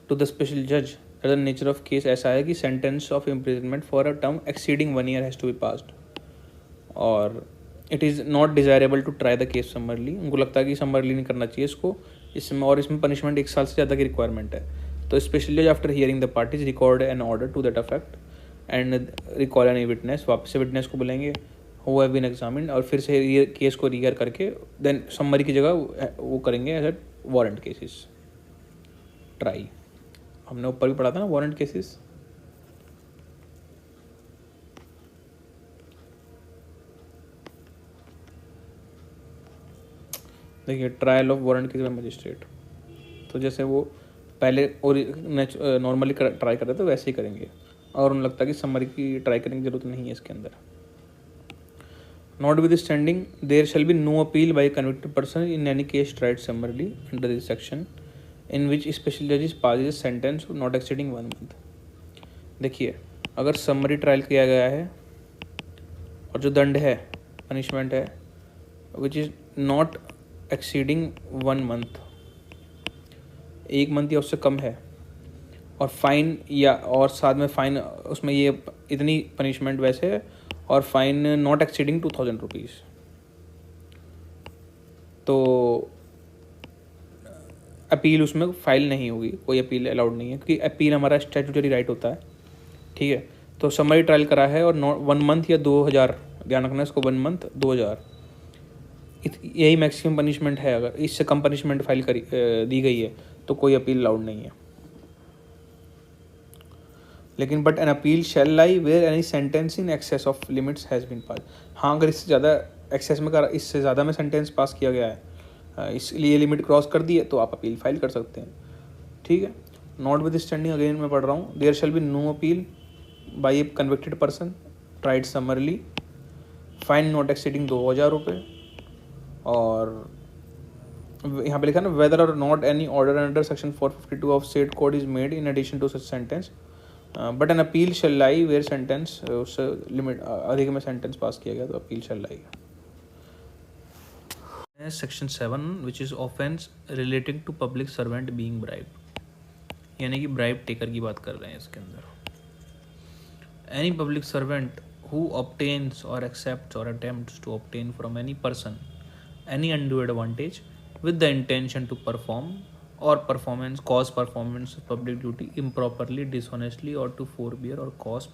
to the special judge that the nature of case ऐसा है कि sentence of imprisonment for a term exceeding 1 year has to be passed, और it is not desirable to try the case summarily, उनको लगता है कि समरली नहीं करना चाहिए इसको, इसमें और इसमें पनिशमेंट 1 साल से ज़्यादा की रिक्वायरमेंट है। तो स्पेशल जज after hearing the parties record an order to that effect and recall any witness, वापस से विटनेस को बुलाएंगे who have been examined, और फिर से ये केस को रीयर करके देन समरी की जगह वो करेंगे as a warrant cases try. हमने ऊपर भी पढ़ा था ना वारंट केसेस। देखिए, trial of warrant case by magistrate, तो जैसे वो पहले और नॉर्मली ट्राई कर रहे थे वैसे ही करेंगे, और उन्हें लगता है कि समरी की ट्राई करने की जरूरत नहीं है इसके अंदर। Notwithstanding, there shall be no appeal by a convicted person in any case tried summarily under this section, in which special judges passes a sentence not exceeding 1 month। देखिए, अगर समरी ट्रायल किया गया है और जो दंड है, पनिशमेंट है, which is not exceeding 1 month, 1 month या उससे कम है, और फाइन या और साथ में फाइन उसमें ये इतनी पनिशमेंट वैसे है, और फाइन नॉट एक्सीडिंग 2000 रुपीज़, तो अपील उसमें फाइल नहीं होगी, कोई अपील अलाउड नहीं है, क्योंकि अपील हमारा स्टैट्यूटरी राइट होता है, ठीक है। तो समरी ट्रायल करा है और 1 मंथ या 2000, ध्यान रखना इसको, 1 मंथ 2000 यही मैक्सिमम पनिशमेंट है। अगर इससे कम पनिशमेंट फाइल करी दी गई है तो कोई अपील अलाउड नहीं है। लेकिन but an appeal shall lie where any sentence in excess of limits has been pass. हाँ, अगर इससे ज़्यादा एक्सेस में इससे ज़्यादा में सेंटेंस पास किया गया है, इसलिए लिमिट क्रॉस कर दी है, तो आप अपील फाइल कर सकते हैं, ठीक है। नॉट विद स्टैंडिंग, अगेन मैं पढ़ रहा हूँ, there shall be no appeal by a convicted person tried summarily, fine not exceeding 2000 रुपये, और यहाँ पे लिखा ना, वेदर और not any order under section 452 of state code is made in addition to such sentence, but an appeal shall lie where sentence, उससे limit अधिक में सेंटेंस पास किया गया तो appeal shall lie. Section 7 which is offence relating to public servant being bribe, यानी कि bribe taker की बात कर रहे हैं इसके अंदर। Any public servant who obtains or accepts or attempts to obtain from any person any undue advantage with the intention to perform or cause performance of public duty improperly, dishonestly, or to forbear or cause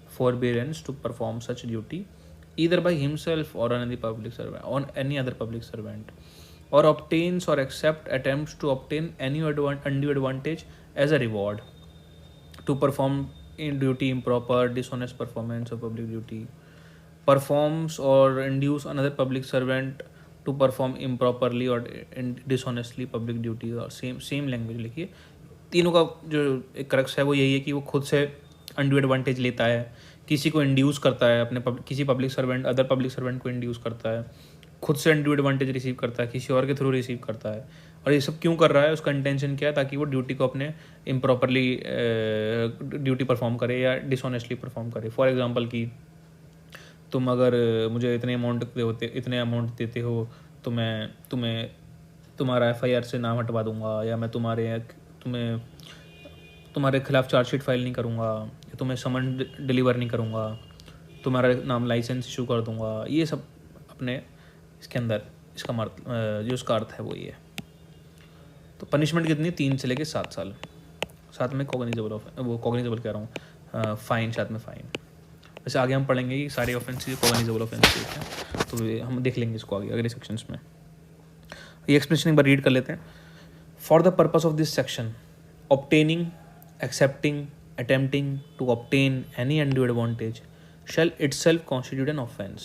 forbearance to perform such duty either by himself or on any other public servant, or obtains or attempts to obtain any undue advantage as a reward to perform in duty improper, dishonest performance of public duty, performs or induce another public servant to perform improperly or dishonestly public duty, और same language लिखिए। तीनों का जो एक crux है वो यही है कि वो खुद से अनड्यू एडवांटेज लेता है किसी को इंड्यूस करता है अपने किसी public servant other public servant को इंड्यूस करता है, खुद से अनड्यू एडवांटेज रिसीव करता है, किसी और के थ्रू रिसीव करता है। और ये सब क्यों कर रहा है, उसका इंटेंशन क्या है, ताकि वो ड्यूटी को अपने इम्प्रॉपरली ड्यूटी परफॉर्म करे या डिसऑनेस्टली परफॉर्म करे। फॉर एग्जांपल कि तुम अगर मुझे इतने अमाउंट देते हो तो मैं तुम्हारा FIR से नाम हटवा दूंगा, या मैं तुम्हारे खिलाफ चार्जशीट फाइल नहीं करूँगा, या तुम्हें समन डिलीवर नहीं करूँगा, तुम्हारा नाम लाइसेंस इशू कर दूँगा। ये सब अपने इसके अंदर इसका जो उसका अर्थ है वो ये है। तो पनिशमेंट कितनी, 3 से लेके 7 साल, साथ में कॉग्निजेबल कह रहा हूँ, फ़ाइन, साथ में फ़ाइन। वैसे आगे हम पढ़ेंगे कि सारे ऑफेंसेस कॉग्निजेबल ऑफेंसेस हैं, तो हम देख लेंगे इसको आगे अगले सेक्शंस में। ये एक्सप्लेनेशन एक बार रीड कर लेते हैं। For the purpose of this section, obtaining, accepting, attempting to obtain any undue advantage shall itself constitute an offense,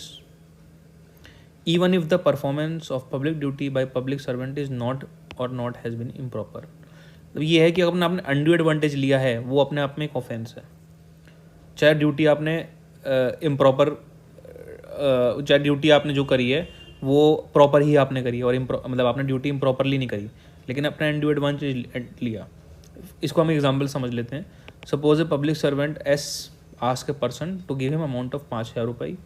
even if the performance of public duty by public servant is not has been improper। तो ये है कि अगर आपने undue advantage लिया है वो अपने आप में एक ऑफेंस है, चाहे ड्यूटी आपने इम्प्रॉपर चाहे ड्यूटी आपने जो करी है वो प्रॉपर ही आपने करी है, और मतलब आपने ड्यूटी इम्प्रॉपरली नहीं करी, लेकिन अपने अनड्यू एडवांटेज लिया। इसको हम एग्जाम्पल समझ लेते हैं। Suppose a public servant ask a person to give him amount of 5,000 रुपये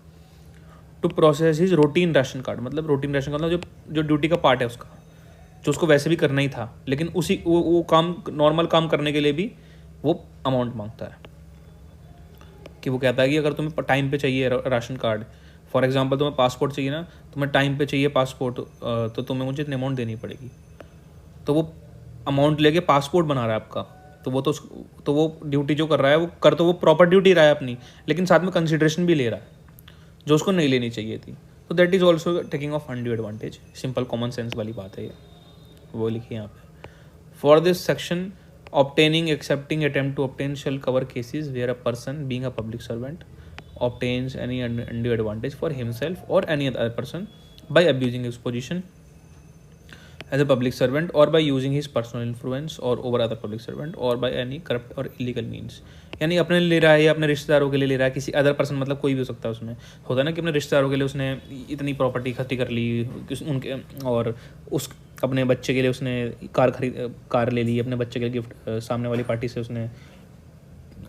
to process his routine ration card. मतलब रूटीन राशन कार्ड मतलब जो ड्यूटी का पार्ट है उसका, जो उसको वैसे भी करना ही था, लेकिन उसी वो काम नॉर्मल काम करने के लिए भी वो अमाउंट मांगता है। कि वो कहता है कि अगर तुम्हें टाइम पे चाहिए राशन कार्ड, फॉर एग्जांपल तुम्हें पासपोर्ट चाहिए ना, तुम्हें टाइम पे चाहिए पासपोर्ट, तो तुम्हें मुझे इतनी अमाउंट देनी पड़ेगी। तो वो अमाउंट लेके पासपोर्ट बना रहा है आपका, तो वो ड्यूटी जो कर रहा है वो प्रॉपर ड्यूटी रहा है अपनी, लेकिन साथ में कंसिडरेशन भी ले रहा है जो उसको नहीं लेनी चाहिए थी। तो that is also taking of undue advantage. Simple common sense वाली बात है ये, वो लिखिए यहाँ पे। For this section, obtaining, accepting, attempt to obtain shall cover cases where a person being a public servant obtains any undue advantage for himself or any other person by abusing his position as a public servant, or by using his personal influence or over other public servant, or by any corrupt or illegal means। यानी अपने लिए ले रहा है या अपने रिश्तेदारों के लिए ले रहा है, किसी अदर पर्सन मतलब कोई भी हो सकता है। उसमें होता है ना कि अपने रिश्तेदारों के लिए उसने इतनी प्रॉपर्टी इकट्ठी कर ली उनके, और उस अपने बच्चे के लिए उसने कार ले ली, अपने बच्चे के लिए गिफ्ट सामने वाली पार्टी से उसने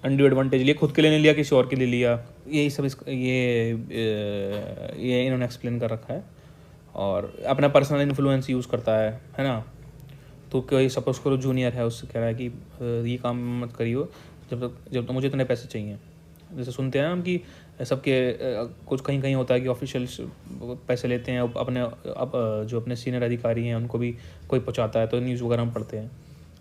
अनड्यू एडवांटेज लिया, खुद के लिए नहीं लिया, किसी और के लिए लिया। यही सब ये इन्होंने एक्सप्लेन कर रखा है। और अपना पर्सनल इन्फ्लुएंस यूज़ करता है ना। तो कोई सपोज करो जूनियर है, उससे कह रहा है कि ये काम मत करियो जब तक मुझे इतने पैसे चाहिए। जैसे सुनते हैं हम कि सबके कुछ कहीं कहीं होता है कि ऑफिशियल्स पैसे लेते हैं अपने जो अपने सीनियर अधिकारी हैं उनको भी कोई पहुंचाता है, तो न्यूज़ वगैरह में पढ़ते हैं।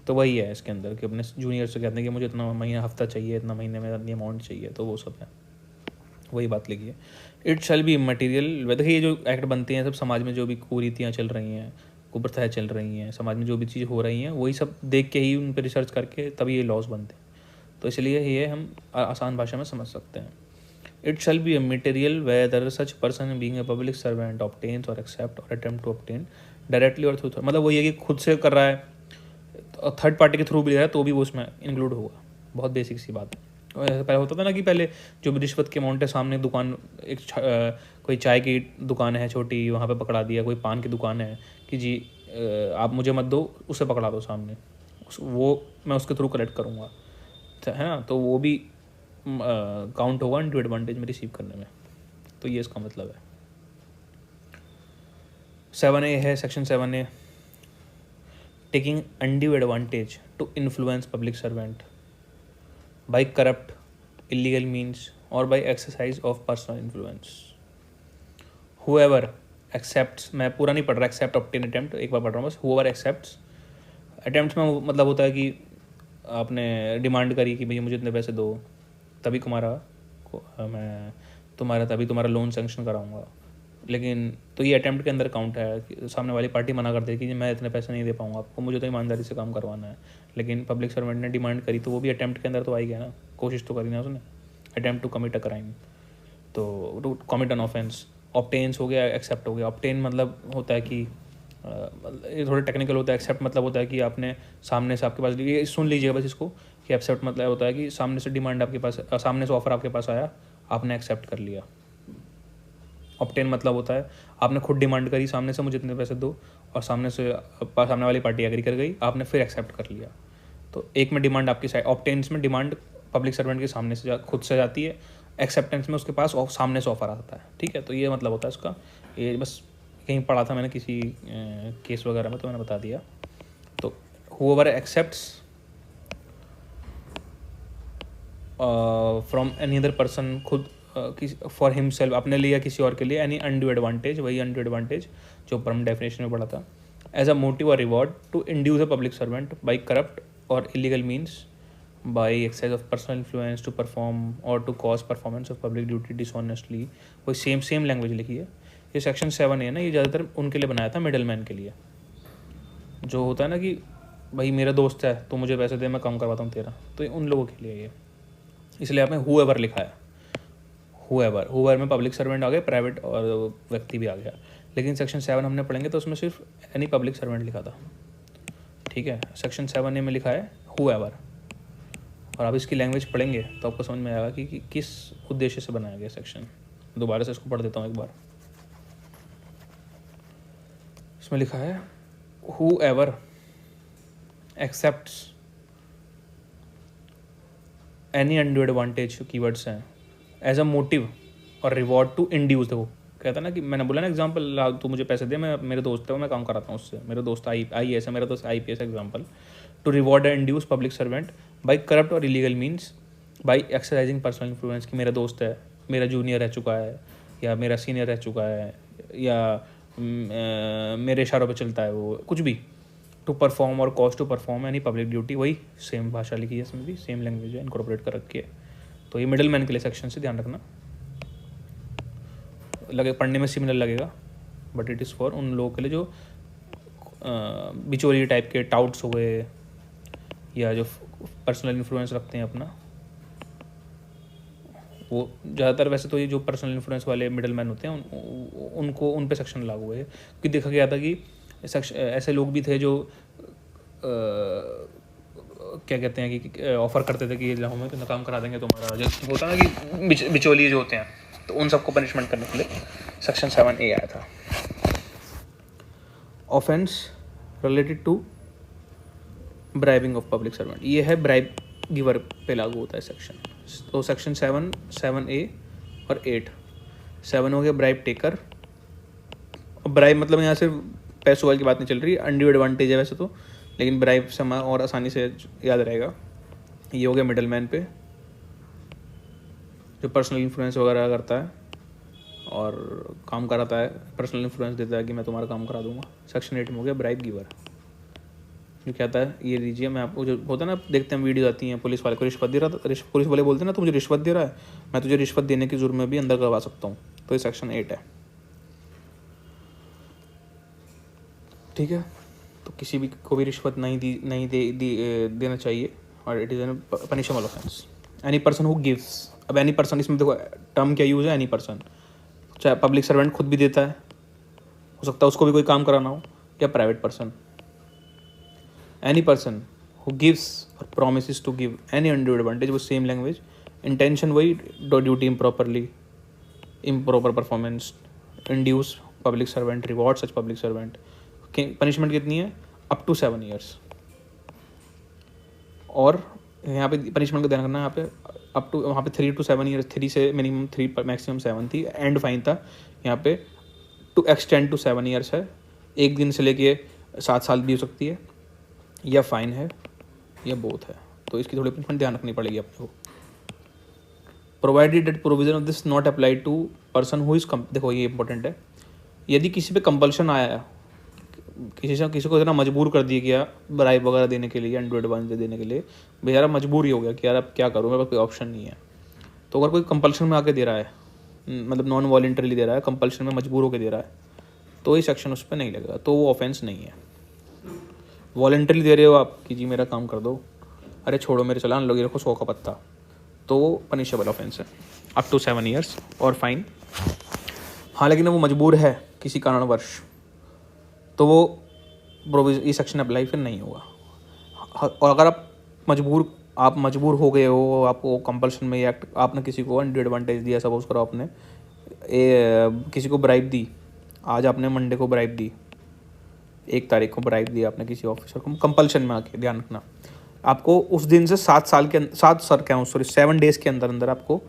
तो वही है इसके अंदर कि अपने जूनियर से कहते हैं कि मुझे इतना महीना हफ्ता चाहिए, इतना महीने में इतनी अमाउंट चाहिए, तो वो सब है, वही बात लिखी है। It shall be इमैटेरियल। देखिए ये जो एक्ट बनते हैं सब समाज में जो भी कुरीतियाँ चल रही हैं, कुप्रथाएँ चल रही हैं, समाज में जो भी चीज़ हो रही हैं वही सब देख के ही उन पर रिसर्च करके तभी ये लॉज बनते हैं। तो इसलिए ये हम आसान भाषा में समझ सकते हैं। It shall be immaterial whether such person being a public servant obtains or accept or attempt to obtain directly or through, मतलब वो ये कि खुद से कर रहा है, थर्ड पार्टी के थ्रू भी ले रहा है, तो भी वो उसमें इंक्लूड होगा। बहुत बेसिक सी बात है। पहले होता था ना कि पहले जो भी रिश्वत के अमाउंट है, सामने दुकान कोई चाय की दुकान है छोटी, वहाँ पे पकड़ा दिया, कोई पान की दुकान है कि जी आप मुझे मत दो, उसे पकड़ा दो सामने, वो मैं उसके थ्रू कलेक्ट करूँगा, है ना। तो वो भी काउंट होगा अनड्यू एडवांटेज में रिसीव करने में। तो ये इसका मतलब है। 7A है, section 7A, taking undue advantage to influence public servant by corrupt illegal means और by exercise of personal influence. Whoever accepts, मैं पूरा नहीं पढ़ रहा, एक्सेप्ट ऑब्टेन अटेम्प्ट एक बार पढ़ रहा हूँ बस। हुएवर एक्सेप्ट्स, अटेम्प्ट में मतलब होता है कि आपने डिमांड करी कि भैया मुझे इतने पैसे दो, तभी मैं तुम्हारा लोन सेंक्शन कराऊंगा। लेकिन तो ये अटेम्प्ट के अंदर काउंट है कि सामने वाली पार्टी मना कर दे कि मैं इतने पैसे नहीं दे पाऊंगा आपको, मुझे तो ईमानदारी से काम करवाना है। लेकिन पब्लिक सर्वेंट ने डिमांड करी तो वो भी अटेम्प्ट के अंदर तो आई गया ना, कोशिश तो करी ना उसने, attempt to commit a crime, तो to commit an offence. Obtains हो गया, एक्सेप्ट हो गया। ऑब्टेन मतलब होता है कि ये थोड़ा टेक्निकल होता है। एक्सेप्ट मतलब होता है कि आपने सामने से आपके पास, ये सुन लीजिएगा बस इसको, कि एक्सेप्ट मतलब होता है कि सामने से डिमांड आपके पास, सामने से ऑफर आपके पास आया, आपने एक्सेप्ट कर लिया। ऑब्टेन मतलब होता है आपने खुद डिमांड करी सामने से मुझे इतने पैसे दो, और सामने वाली पार्टी एग्री कर गई, आपने फिर एक्सेप्ट कर लिया। तो एक में डिमांड आपकी साइड, ऑब्टेन्स में डिमांड पब्लिक सर्वेंट के सामने से खुद से जाती है, एक्सेप्टेंस में उसके पास सामने से ऑफर आता है। ठीक है, तो ये मतलब होता है इसका। ये बस कहीं पढ़ा था मैंने किसी केस वगैरह में, तो मैंने बता दिया। तो whoever accepts from any other person, खुद फॉर हिमसेल्फ, अपने लिए या किसी और के लिए, एनी अनड्यू एडवांटेज, वही अनड्यू एडवांटेज जो ऊपर हम डेफिनेशन में पढ़ा था, एज अ मोटिव और reward to induce a public servant by corrupt और illegal means, by exercise of personal influence to perform और to cause performance of public duty dishonestly. वही सेम लैंग्वेज लिखी है। ये सेक्शन 7 है ना, ये ज़्यादातर उनके लिए बनाया था, मिडल मैन के लिए। जो होता है ना कि भाई मेरा दोस्त है तो मुझे पैसे दे, मैं काम करवाता हूँ तेरा, तो ये उन लोगों के लिए ये, इसलिए आपने whoever लिखा है। whoever में पब्लिक सर्वेंट आ गए, प्राइवेट और व्यक्ति भी आ गया। लेकिन सेक्शन 7 हमने पढ़ेंगे तो उसमें सिर्फ एनी पब्लिक सर्वेंट लिखा था। ठीक है, सेक्शन 7A में लिखा है whoever, और आप इसकी लैंग्वेज पढ़ेंगे तो आपको समझ में आएगा कि किस उद्देश्य से बनाया गया सेक्शन। दोबारा से इसको पढ़ देता हूँ एक बार। इसमें लिखा है whoever accepts any undue advantage, keywords हैं, एज अ मोटिव और रिवॉर्ड टू इंड्यूस। देखो कहता है ना कि मैंने बोला ना एग्जांपल, तू मुझे पैसे दे, मैं मेरे दोस्त है, मैं काम कराता हूँ उससे, मेरे दोस्त IAS है, मेरा दोस्त IPS example. To reward and induce public servant by corrupt और illegal means, by exercising personal influence, कि मेरा दोस्त है, मेरा जूनियर रह चुका है या मेरा सीनियर रह चुका है या मेरे इशारों पे चलता है वो, कुछ भी। टू परफॉर्म और कॉज टू परफॉर्म यानी पब्लिक ड्यूटी, वही सेम भाषा लिखी है इसमें भी, सेम लैंग्वेज है, इनकॉर्पोरेट कर रखी है। तो ये मिडल मैन के लिए सेक्शन से ध्यान रखना, लगे पढ़ने में सिमिलर लगेगा, बट इट इज़ फॉर उन लोगों के लिए जो बिचौलिए टाइप के टाउट्स हो गए या जो पर्सनल इन्फ्लुएंस रखते हैं अपना, वो ज़्यादातर वैसे तो ये जो पर्सनल इन्फ्लुएंस वाले मिडल मैन होते हैं उनको उन पे सेक्शन लागू है। क्योंकि देखा गया था कि ऐसे लोग भी थे जो क्या कहते हैं कि ऑफ़र करते थे कि ये हम तो काम करा देंगे तुम्हारा, जैसे होता है ना कि बिचौलिए जो होते हैं, तो उन सबको पनिशमेंट करने के लिए सेक्शन 7A आया था। Offence related to bribing of public servant, ये है ब्राइब गिवर पे लागू होता है सेक्शन। तो सेक्शन 7A और 8, 7 हो गया ब्राइब टेकर। ब्राइब मतलब यहाँ सिर्फ पैसों वाली की बात नहीं चल रही, अनड्यू एडवांटेज है वैसे तो, लेकिन ब्राइब से और आसानी से याद रहेगा। ये हो गया मिडल मैन पे, जो पर्सनल इन्फ्लुएंस वगैरह करता है और काम कराता है, पर्सनल इन्फ्लुएंस देता है कि मैं तुम्हारा काम करा दूंगा। सेक्शन 8 में हो गया ब्राइब गिवर, जो कहता है ये लीजिए, मैं आपको, जो होता है ना देखते हैं वीडियो आती हैं, पुलिस वाले को रिश्वत दे रहा था, पुलिस वाले बोलते हैं ना, तो मुझे रिश्वत दे रहा है, मैं तुझे रिश्वत देने के जुर्म में भी अंदर करवा सकता हूँ। तो ये सेक्शन 8 है। ठीक है, तो किसी भी को भी रिश्वत नहीं देना चाहिए, और it is N punishable offence. Any person who gives, अब एनी पर्सन, इसमें देखो टर्म क्या यूज़ है, एनी पर्सन, चाहे पब्लिक सर्वेंट खुद भी देता है, हो सकता है उसको भी कोई काम कराना हो, या private person. Any person who gives और promises to give any undue advantage, वो सेम लैंग्वेज, इंटेंशन वही, duty improperly, improper performance, induce public servant, reward such public servant. Punishment कितनी है? Up to 7 years। और यहाँ पे पनिशमेंट का ध्यान रखना, यहाँ पे अप टू, वहाँ पे 3 to 7 years, 3 से मिनिमम 3 मैक्सिमम 7 थी, एंड फाइन था। यहाँ पे टू एक्सटेंड टू 7 years है, 1 दिन से लेके 7 साल भी हो सकती है, या फाइन है, या बोथ है। तो इसकी थोड़ी पनिशमेंट ध्यान रखनी पड़ेगी आपको। Provided that provision of this not apply to person who is, देखो ये इंपॉर्टेंट है, यदि किसी पे कंपल्शन आया, किसी को इतना मजबूर कर दिया गया ब्राइब वगैरह देने के लिए, अनड्यू एडवांटेज देने के लिए, बेचारा मजबूर ही हो गया कि यार अब क्या करूँ, मेरे पास कोई ऑप्शन नहीं है। तो अगर कोई कंपल्शन में आके दे रहा है, मतलब नॉन वॉलेंटरीली दे रहा है, कंपल्शन में मजबूर होकर दे रहा है, तो ये सेक्शन उस पर नहीं लगेगा, तो वो ऑफेंस नहीं है। वॉलेंटरी दे रहे हो आप कि जी मेरा काम कर दो, अरे छोड़ो मेरे चलान लोगे, रखो 100 का पत्ता, तो वो पनिशेबल ऑफेंस है, अप टू 7 years और फाइन। हाँ, लेकिन वो मजबूर है किसी कारणवश, तो वो ये सेक्शन अप्लाई फिर नहीं होगा। और अगर आप मजबूर आप मजबूर हो गए हो, आपको कंपल्शन में एक्ट, आपने किसी को अनड्यू एडवांटेज दिया, सपोज करो आपने किसी को ब्राइब दी, आज आपने मंडे को ब्राइब दी, 1 तारीख को ब्राइब दिया आपने किसी ऑफिसर को कंपल्शन में आके, ध्यान रखना आपको उस दिन से 7 डेज़ के अंदर अंदर आपको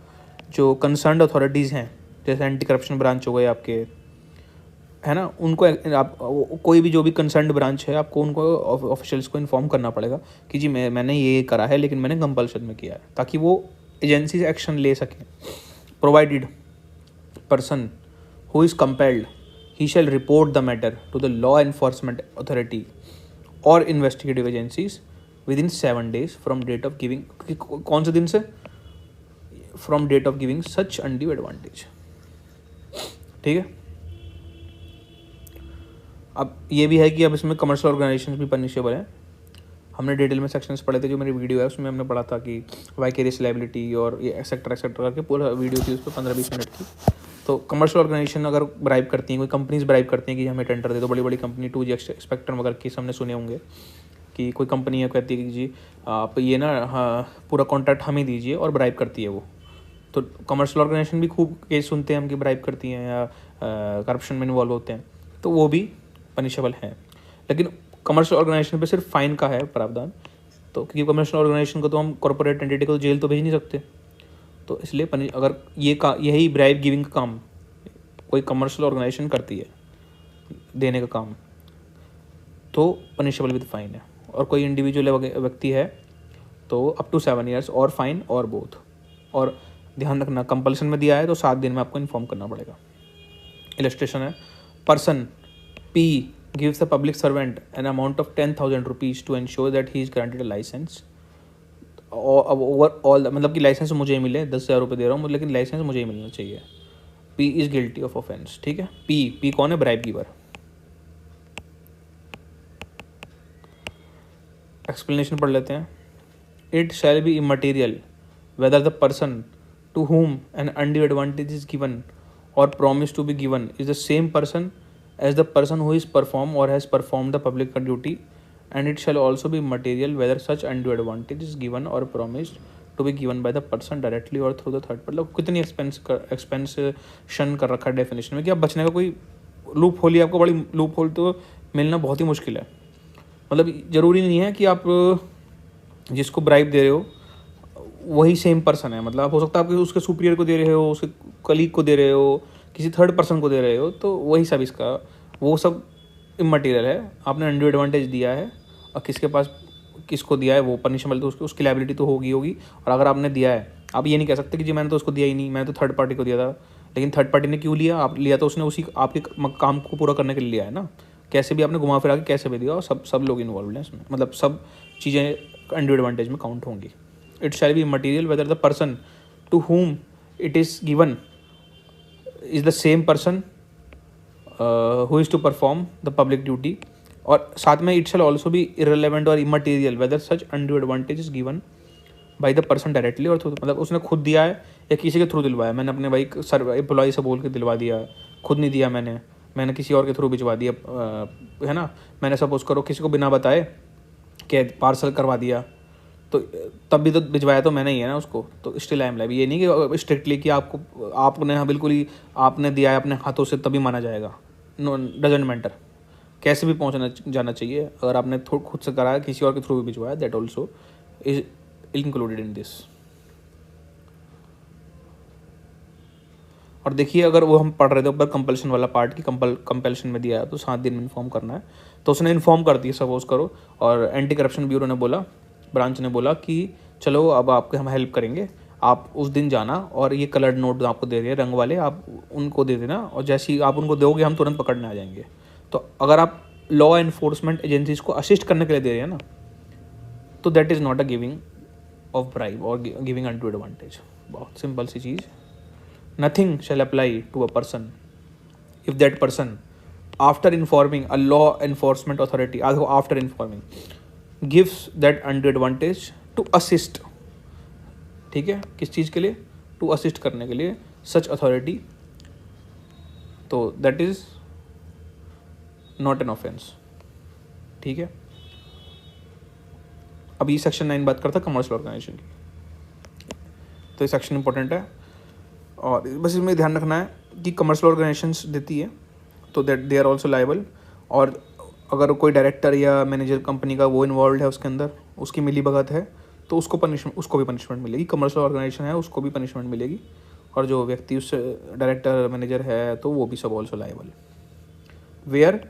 जो कंसर्न अथॉरिटीज़ हैं, जैसे एंटी करप्शन ब्रांच हो गए आपके, है ना, उनको आप कोई भी जो भी कंसर्न ब्रांच है, आपको उनको ऑफिशियल्स को इन्फॉर्म करना पड़ेगा कि जी मैंने ये करा है, लेकिन मैंने कंपल्शन में किया है, ताकि वो एजेंसी से एक्शन ले सकें। Provided person who is compelled, he shall report the matter to the law enforcement authority or investigative agencies within 7 days from date of giving, कौन से दिन से, from date of giving such undue advantage। ठीक है, अब ये भी है कि अब इसमें कमर्शियल ऑर्गेनाइजेशन भी पनिशेबल है। हमने डिटेल में सेक्शंस पढ़े थे, जो मेरी वीडियो है उसमें हमने पढ़ा था कि वाइकेरियस लायबिलिटी और ये एक्सेट्रा एक्सेट्रा करके पूरा वीडियो थी उस पर 15-20 मिनट की। तो कमर्शियल ऑर्गेनाइजेशन अगर ब्राइब करती हैं, कोई कंपनीज ब्राइब करती हैं कि हमें टेंडर दे दो, बड़ी बड़ी कंपनी 2G स्पेक्ट्रम वगैरह केस हमने सुने होंगे कि कोई कंपनी है कहती है कि जी आप ये ना, हाँ, पूरा कॉन्ट्रैक्ट हमें दीजिए, और ब्राइब करती है वो। तो कमर्शियल ऑर्गेनाइजेशन भी खूब केस सुनते हैं हम कि ब्राइब करती हैं या करप्शन में इन्वॉल्व होते हैं, तो वो भी पनिशेबल है। लेकिन कमर्शियल ऑर्गेनाइजेशन पे सिर्फ फाइन का है प्रावधान, तो क्योंकि कमर्शियल ऑर्गेनाइजेशन को तो हम कॉर्पोरेट एंटिटी को तो जेल तो भेज नहीं सकते, तो इसलिए अगर यही ब्राइब गिविंग का काम कोई कमर्शियल ऑर्गेनाइजेशन करती है, देने का काम, तो पनिशेबल विद फाइन है। और कोई इंडिविजुअल व्यक्ति है तो अप टू 7 years और फाइन और बोथ। और ध्यान रखना, कंपल्सन में दिया है तो 7 दिन में आपको इन्फॉर्म करना पड़ेगा। इलस्ट्रेशन है, person P gives the public servant an amount of 10,000 rupees to ensure that he is granted a license। Overall मतलब कि लाइसेंस मुझे ही मिले, 10,000 रुपये दे रहा हूँ, लेकिन लाइसेंस मुझे ही मिलना चाहिए। P is guilty of offence. ठीक है, P कौन है, ब्राइब गिवर। एक्सप्लेनेशन पढ़ लेते हैं। It shall be immaterial whether the person to whom an undue advantage is given or promised to be given is the same person as the person who is performed or has performed the public duty, and it shall also be material whether such undue advantage is given or promised to be given by the person directly or through the third। मतलब कितनी expansion कर रखा है definition में कि अब बचने का कोई लूप होल ही, आपको बड़ी लूप होल तो मिलना बहुत ही मुश्किल है। मतलब ज़रूरी नहीं है कि आप जिसको ब्राइब दे रहे हो वही सेम पर्सन है, मतलब हो सकता है आप उसके सुपीरियर को दे रहे हो, उसके कलीग को दे रहे हो, किसी थर्ड पर्सन को दे रहे हो, तो वही सब इसका, वो सब इमटेरियल है। आपने अनड्यू एडवांटेज दिया है और किसके पास किसको दिया है वो पनिशेबल, तो उसकी लायबिलिटी तो होगी। और अगर आपने दिया है, आप ये नहीं कह सकते कि जी मैंने तो उसको दिया ही नहीं, मैंने तो थर्ड पार्टी को दिया था। लेकिन थर्ड पार्टी ने क्यों लिया, आप लिया तो उसने उसी आपके काम को पूरा करने के लिए लिया है ना। कैसे भी आपने घुमा फिरा के कैसे भी दिया, और सब लोग इन्वॉल्व हैं इसमें, मतलब सब चीज़ें अनड्यू एडवांटेज में काउंट होंगी। It shall be material whether the person to whom it is given is the same person who is to perform the public duty। और साथ में it shall also be irrelevant और immaterial whether such undue advantage is given by the person directly और through, मतलब उसने खुद दिया है या किसी के थ्रू दिलवाया। मैंने अपने भाई एम्प्लॉय से बोल के दिलवा दिया, खुद नहीं दिया मैंने किसी और के थ्रू भिजवा दिया, है ना। मैंने सपोज करो किसी को बिना बताए कि पार्सल करवा दिया, तो तब भी तो भिजवाया तो मैंने ही है ना उसको, तो स्टिल आई एम लाइव। ये नहीं कि स्ट्रिक्टली कि आपने हाँ बिल्कुल ही आपने दिया है अपने हाथों से तभी माना जाएगा। नो, डजेंट मैटर, कैसे भी पहुंचना जाना चाहिए। अगर आपने खुद से करा है, किसी और के थ्रू भी भिजवाया, that also is included in this. और देखिए, अगर वो हम पढ़ रहे थे ऊपर कंपल्शन वाला पार्ट की, कंपल्शन में दिया है तो 7 दिन में इन्फॉर्म करना है, तो उसने इन्फॉर्म कर दिया सपोज करो, और एंटी करप्शन ब्यूरो ने बोला, ब्रांच ने बोला कि चलो अब आपके हम हेल्प करेंगे, आप उस दिन जाना और ये कलर्ड नोट आपको दे रहे हैं रंग वाले, आप उनको दे देना, और जैसे ही आप उनको दोगे हम तुरंत पकड़ने आ जाएंगे। तो अगर आप लॉ एनफोर्समेंट एजेंसीज को असिस्ट करने के लिए दे रहे हैं ना, तो that is not a giving of bribe or giving undue advantage. बहुत सिंपल सी चीज़। Nothing shall apply to a person if that person after informing a law enforcement authority, after informing gives that undue advantage to assist। ठीक है, किस चीज़ के लिए, to assist करने के लिए such authority, तो that is not an offense। ठीक है, अभी सेक्शन 9 बात करता है कमर्शियल ऑर्गेनाइजेशन की, तो ये सेक्शन इंपॉर्टेंट है। और बस इसमें ध्यान रखना है कि कमर्शियल ऑर्गेनाइजेशंस देती है तो that they are also liable, और अगर कोई डायरेक्टर या मैनेजर कंपनी का वो इन्वॉल्व है उसके अंदर, उसकी मिली भगत है, तो उसको भी पनिशमेंट मिलेगी। कमर्शियल ऑर्गेनाइजेशन है उसको भी पनिशमेंट मिलेगी, और जो व्यक्ति उससे डायरेक्टर मैनेजर है तो वो भी सब also liable. Where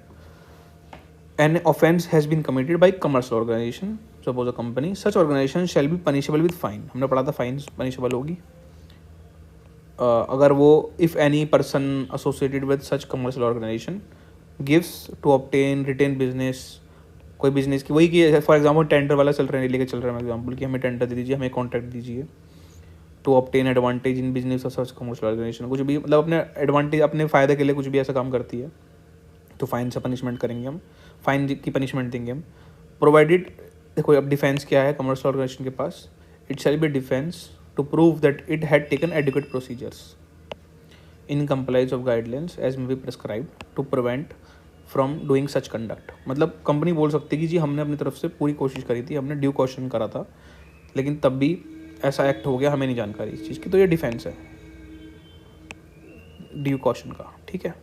an offence has been committed by commercial organisation suppose a company, such organisation shall be punishable with fine. हमने पढ़ा था फाइन पनिशेबल होगी अगर वो if any person associated with such commercial organisation gives to obtain retain business, कोई business की वही कि फॉर एग्जांपल टेंडर वाला चल रहा है, लेके चल रहा है एग्जांपल कि हमें टेंडर दे दीजिए, हमें कॉन्ट्रैक्ट दीजिए, to obtain advantage in business of such commercial organisation, कुछ भी मतलब अपने एडवांटेज अपने फ़ायदे के लिए कुछ भी ऐसा काम करती है तो फाइन से पनिशमेंट करेंगे हम, फाइन की पनिशमेंट देंगे हम। प्रोवाइडेड, देखो अब डिफेंस क्या है कमर्शियल ऑर्गेनाइजेशन के पास, it shall be defence to prove that it had taken adequate procedures in compliance of guidelines as may be prescribed to prevent from doing such conduct. मतलब company बोल सकती है कि जी हमने अपनी तरफ से पूरी कोशिश करी थी, हमने ड्यू क्वेश्चन करा था, लेकिन तब भी ऐसा एक्ट हो गया, हमें नहीं जानकारी इस चीज़ की, तो ये डिफेंस है ड्यू क्वेश्चन का, ठीक है।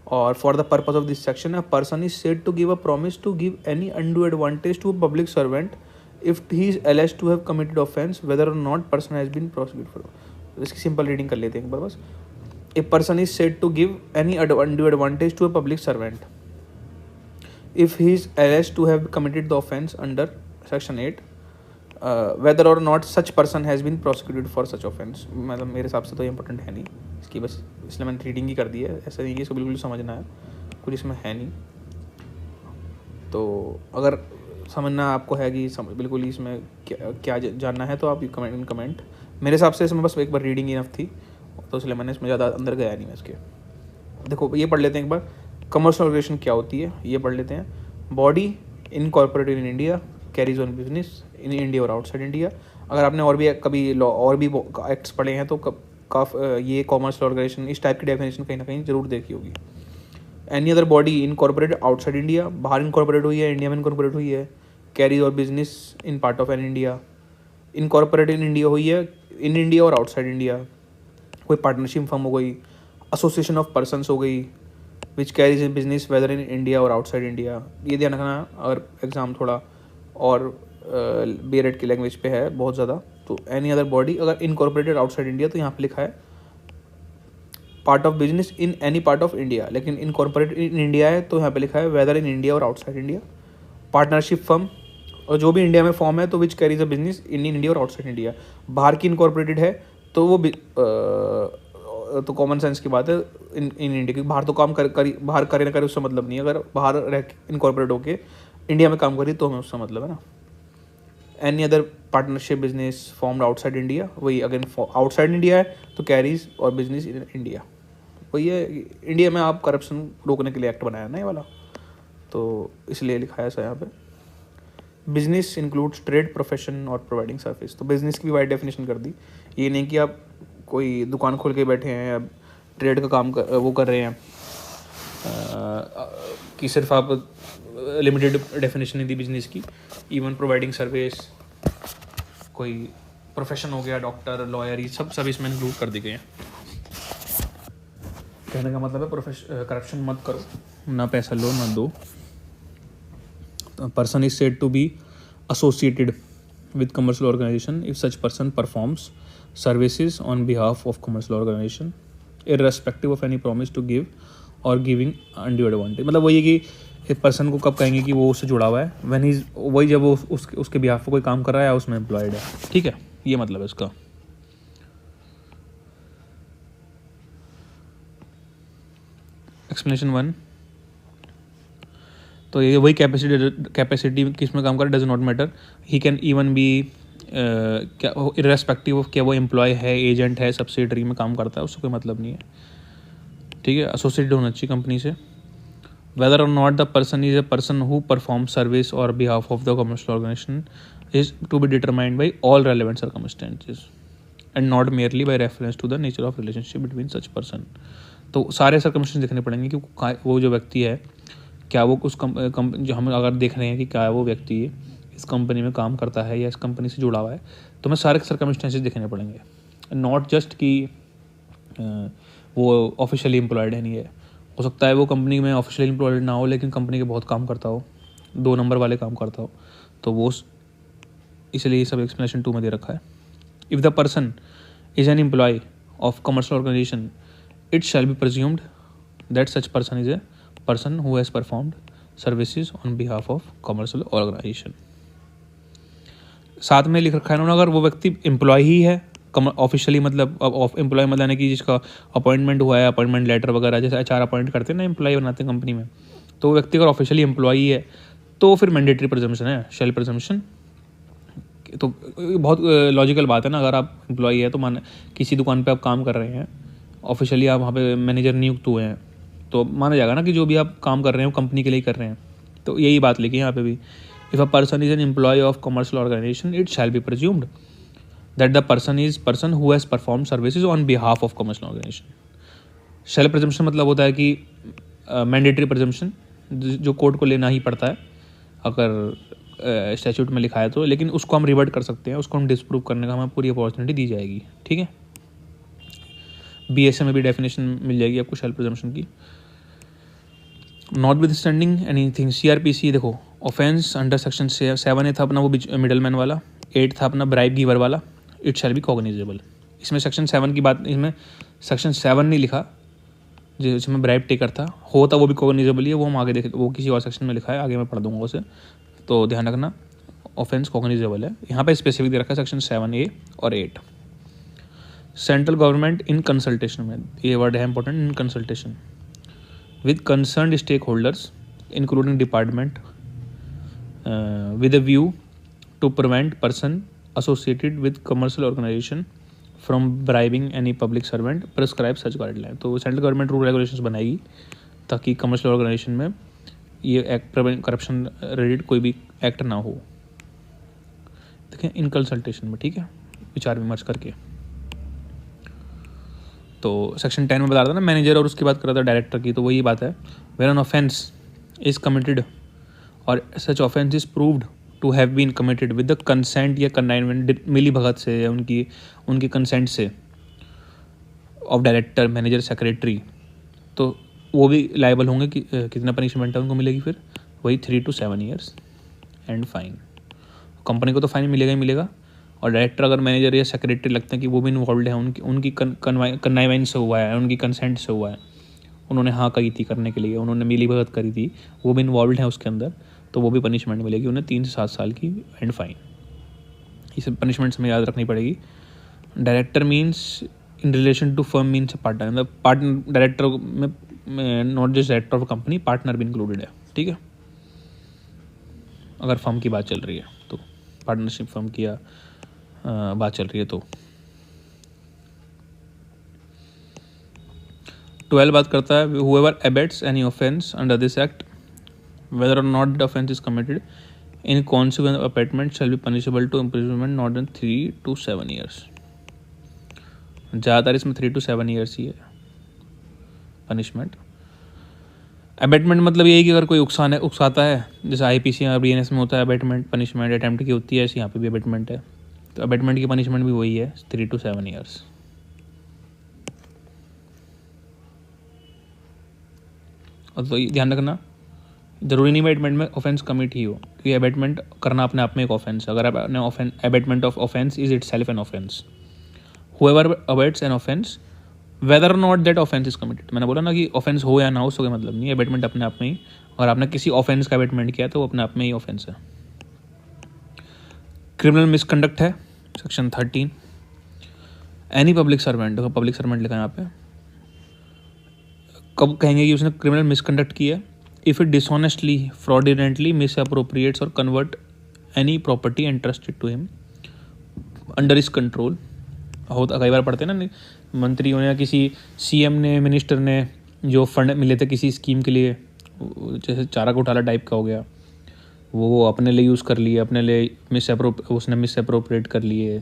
और for the purpose of this section a person is said to give a promise to give any undue advantage to a public servant if he is alleged to have committed offence whether और not person has been prosecuted for. इसकी simple reading कर लेते हैं एक बार बस। A person is said to give any undue advantage to a public servant if he is alleged to have committed the offence under section 8 whether or not such person has been prosecuted for such offence। मतलब मेरे हिसाब से तो ये important है नहीं इसकी, बस इसलिए मैंने रीडिंग ही कर दी है, ऐसा नहीं कि इसको बिल्कुल समझना है, कुछ इसमें है नहीं। तो अगर समझना आपको है कि बिल्कुल इसमें क्या जानना है तो आप कमेंट। मेरे हिसाब से इसमें बस एक बार रीडिंग इनफ थी, तो इसलिए मैंने इसमें ज़्यादा अंदर गया नहीं मैं इसके। देखो ये पढ़ लेते हैं एक बार, कमर्शियल ऑर्गेनाइजेशन क्या होती है ये पढ़ लेते हैं। Body incorporated in India carries on business in India or outside India. अगर आपने और भी कभी लॉ और भी एक्ट्स पढ़े हैं तो ये कमर्शियल ऑर्गेनाइजेशन इस टाइप की डेफिनेशन कहीं ना कहीं जरूर देखी होगी। Any other body incorporated outside India, बाहर इनकॉर्पोरेट हुई है, इंडिया में इनकॉर्पोरेट हुई है, carries or business in part of an India, incorporate in India हुई है in India or outside India, कोई पार्टनरशिप फर्म हो गई, एसोसिएशन ऑफ पर्सनस हो गई which carries in business whether in India or outside India. ये ध्यान रखना अगर एग्जाम थोड़ा और B.Ed की लैंग्वेज पे है बहुत ज़्यादा। तो एनी अदर बॉडी अगर इनकॉर्पोरेटेड आउटसाइड इंडिया तो यहाँ पे लिखा है part of business in any part of India, लेकिन इनकॉर्पोरेटेड इन इंडिया है तो यहाँ पे लिखा है weather in India or outside India. Partnership firm और जो भी इंडिया में फॉर्म है तो which carries a business in India or outside India. बाहर की इनकॉर्पोरेटेड है तो वो तो कॉमन सेंस की बात है इन इंडिया की, बाहर तो काम बाहर करे ना करे उससे मतलब नहीं है, अगर बाहर रह इनकॉर्पोरेट होके इंडिया में काम करी तो हमें उससे मतलब है ना। Any other partnership business formed outside India, वही अगेन आउटसाइड इंडिया है तो carries or business in India, वही है। इंडिया में आप करप्शन रोकने के लिए एक्ट बनाया ना ये वाला, तो इसलिए लिखा है ऐसा यहाँ पे। बिजनेस इंक्लूड्स ट्रेड प्रोफेशन और प्रोवाइडिंग सर्विस, तो बिजनेस की भी वाइड डेफिनेशन कर दी। ये नहीं कि आप कोई दुकान खोल के बैठे हैं या ट्रेड का काम वो कर रहे हैं कि सिर्फ आप लिमिटेड डेफिनेशन नहीं दी बिजनेस की, इवन प्रोवाइडिंग सर्विस, कोई प्रोफेशन हो गया, डॉक्टर, लॉयर, ये सब इसमें इंक्लूड कर दी गए हैं। कहने का मतलब है करप्शन मत करो, ना पैसा लो ना दो। Person is said to be associated with commercial organization if such person performs services on behalf of commercial organization irrespective of any promise to give or giving undue advantage। मतलब वही है कि एक पर्सन को कब कहेंगे कि वो उससे जुड़ा हुआ है, when he's वही जब वो उसके बिहाफ पर कोई काम कर रहा है या उसमें एम्प्लॉयड है, ठीक है, ये मतलब है इसका। एक्सप्लेनेशन 1, तो ये वही कैपेसिटी किस में काम कर, does not matter, he can even be क्या इर्रेस्पेक्टिव ऑफ क्या वो एम्प्लॉय है, एजेंट है, सब्सिडरी में काम करता है, उससे कोई मतलब नहीं है, ठीक है। एसोसिएटेड होना चाहिए कंपनी से। वेदर और not the person is a person who perform service और behalf of the commercial organisation is to be determined by all relevant circumstances and not merely by reference to the nature of relationship between such person. तो सारे circumstance देखने पड़ेंगे कि वो जो व्यक्ति है क्या वो उस जो हम अगर देख रहे हैं कि क्या वो व्यक्ति इस कंपनी में काम करता है या इस कंपनी से जुड़ा हुआ है, तो हमें सारे सर्कमस्टेंसेस देखने पड़ेंगे, नॉट जस्ट कि वो ऑफिशियली एम्प्लॉयड है नहीं है। हो सकता है वो कंपनी में ऑफिशियली एम्प्लॉयड ना हो लेकिन कंपनी के बहुत काम करता हो, 2 नंबर वाले काम करता हो, तो वो इसलिए ये सब एक्सप्लेनेशन 2 में दे रखा है। If the person is an employ of commercial organisation it shall be presumed that such person is a person who has performed services on behalf of commercial organisation. साथ में लिख रखा है इन्होंने, अगर वो व्यक्ति एम्प्लॉय ही है ऑफिशियली, मतलब एम्प्लॉय मतलब यानी कि जिसका अपॉइंटमेंट हुआ है, अपॉइंटमेंट लेटर वगैरह जैसे HR अपॉइंट करते हैं ना, एम्प्लॉय बनाते हैं कंपनी में, तो वो व्यक्ति अगर ऑफिशियली एम्प्लॉय है तो फिर मैंडेटरी प्रिजम्पशन है, शेल प्रिजम्पशन। तो बहुत लॉजिकल बात है ना, अगर आप एम्प्लॉय है तो मान किसी दुकान पे आप काम कर रहे हैं, ऑफिशियली आप वहाँ पे मैनेजर नियुक्त हुए हैं, तो माना जाएगा ना कि जो भी आप काम कर रहे हैं वो कंपनी के लिए कर रहे हैं। तो यही बात लिखी है यहाँ पे भी, if a person is an employ of commercial organisation it shall be presumed that the person who has perform services on behalf of commercial organisation. Shall presumption मतलब होता है कि मैंडेटरी प्रिजम्पशन जो कोर्ट को लेना ही पड़ता है अगर स्टैट्यूट में लिखा है तो, लेकिन उसको हम रिवर्ट कर सकते हैं, उसको हम डिस्प्रूव करने का हमें पूरी अपॉर्चुनिटी दी जाएगी। ठीक है, BSA में भी डेफिनेशन मिल जाएगी आपको शेल प्रिजम्पशन की। Not with standing anything, CRPC देखो ऑफेंस अंडर सेक्शन 7A था अपना वो मिडल मैन वाला, 8 था अपना ब्राइब गिवर वाला, इट शैल बी कॉग्निजेबल। इसमें सेक्शन 7 की बात, इसमें सेक्शन 7 नहीं लिखा जिसमें ब्राइब टेकर था, होता वो भी कॉग्निजेबल ही है, वो हम आगे देख, वो किसी और सेक्शन में लिखा है, आगे मैं पढ़ दूंगा उसे, तो ध्यान रखना ऑफेंस कॉग्निजेबल है। यहाँ पे स्पेसिफिक दे रखा है सेक्शन 7A और 8। सेंट्रल गवर्नमेंट इन कंसल्टेशन में, ये वर्ड है important, in consultation with concerned stakeholders including department with a view to prevent person associated with commercial organization from bribing any public servant prescribe such guideline। तो central government rule regulations बनाएगी ताकि commercial organisation में ये act corruption related कोई भी act ना हो। देखें इन कंसल्टेशन में, ठीक है, विचार विमर्श करके। तो सेक्शन 10 में बता रहा था ना मैनेजर, और उसकी बात कर रहा था डायरेक्टर की, तो वही बात है, where an offence is committed और such offence is proved to have been committed with the consent या कन्नाइनमेंट, मिली भगत से या उनकी कंसेंट से ऑफ डायरेक्टर, मैनेजर, सेक्रेटरी, तो वो भी लाइबल होंगे कि कितना पनिशमेंट है उनको मिलेगी, फिर वही 3 to 7 years and fine. Company को तो फाइन मिलेगा ही मिलेगा, और डायरेक्टर अगर मैनेजर या सेक्रेटरी लगते हैं कि वो भी इन्वॉल्व है, उनकी कन्वाइवेंस से हुआ है, उनकी कंसेंट से हुआ है, उन्होंने हाँ कही थी करने के लिए, उन्होंने मिली भगत करी थी, वो भी इन्वॉल्व है उसके अंदर, तो वो भी पनिशमेंट मिलेगी उन्हें 3 से 7 साल की एंड फाइन। ये सब पनिशमेंट्स में याद रखनी पड़ेगी। Director means in relation to firm means partner, मतलब पार्टनर डायरेक्टर में not just director of company, partner भी इंक्लूडेड है। ठीक है, अगर फर्म की बात चल रही है तो, पार्टनरशिप फर्म की या बात चल रही है तो। 12 बात करता है whoever abets any offence under this act whether or not the offence is committed in consequence of abatement shall be punishable to imprisonment not than 3 to 7 years। ज़्यादातर इसमें 3 to 7 years ही है पनिशमेंट। अबेटमेंट मतलब यही कि अगर कोई उकसाता है, जैसे IPC या BNS में होता है अबेटमेंट पनिशमेंट, अटेम्प्ट की होती है, ऐसे यहाँ पे भी अबेटमेंट है, तो अबेटमेंट की पनिशमेंट भी वही है 3 to 7 ईयर्स। और तो ध्यान रखना जरूरी नहीं अबेटमेंट में ऑफेंस कमिट ही हो, क्योंकि अबेटमेंट करना अपने आप में एक ऑफेंस है। अगर आपने abetment of offence is itself an offence, whoever abets an offence whether not that offence is committed. मैंने बोला ना कि ऑफेंस हो या ना हो उसका मतलब नहीं है, अबेटमेंट अपने आप में ही, और आपने किसी ऑफेंस का अबेटमेंट किया तो वो अपने आप में ही ऑफेंस है। क्रिमिनल मिसकंडक्ट है section 13। Any public servant, public servant लिखा है यहाँ पे, कब कहेंगे कि उसने क्रिमिनल मिसकंडक्ट किया, if it dishonestly fraudulently misappropriates और convert any property entrusted to him under his control. होता कई बार पढ़ते हैं ना, मंत्रियों ने या किसी CM ने, मिनिस्टर ने जो फंड मिले थे किसी स्कीम के लिए, जैसे चारा घोटाला टाइप का हो गया, वो अपने लिए यूज़ कर लिए, अपने लिए उसने मिस अप्रोप्रिएट कर लिए,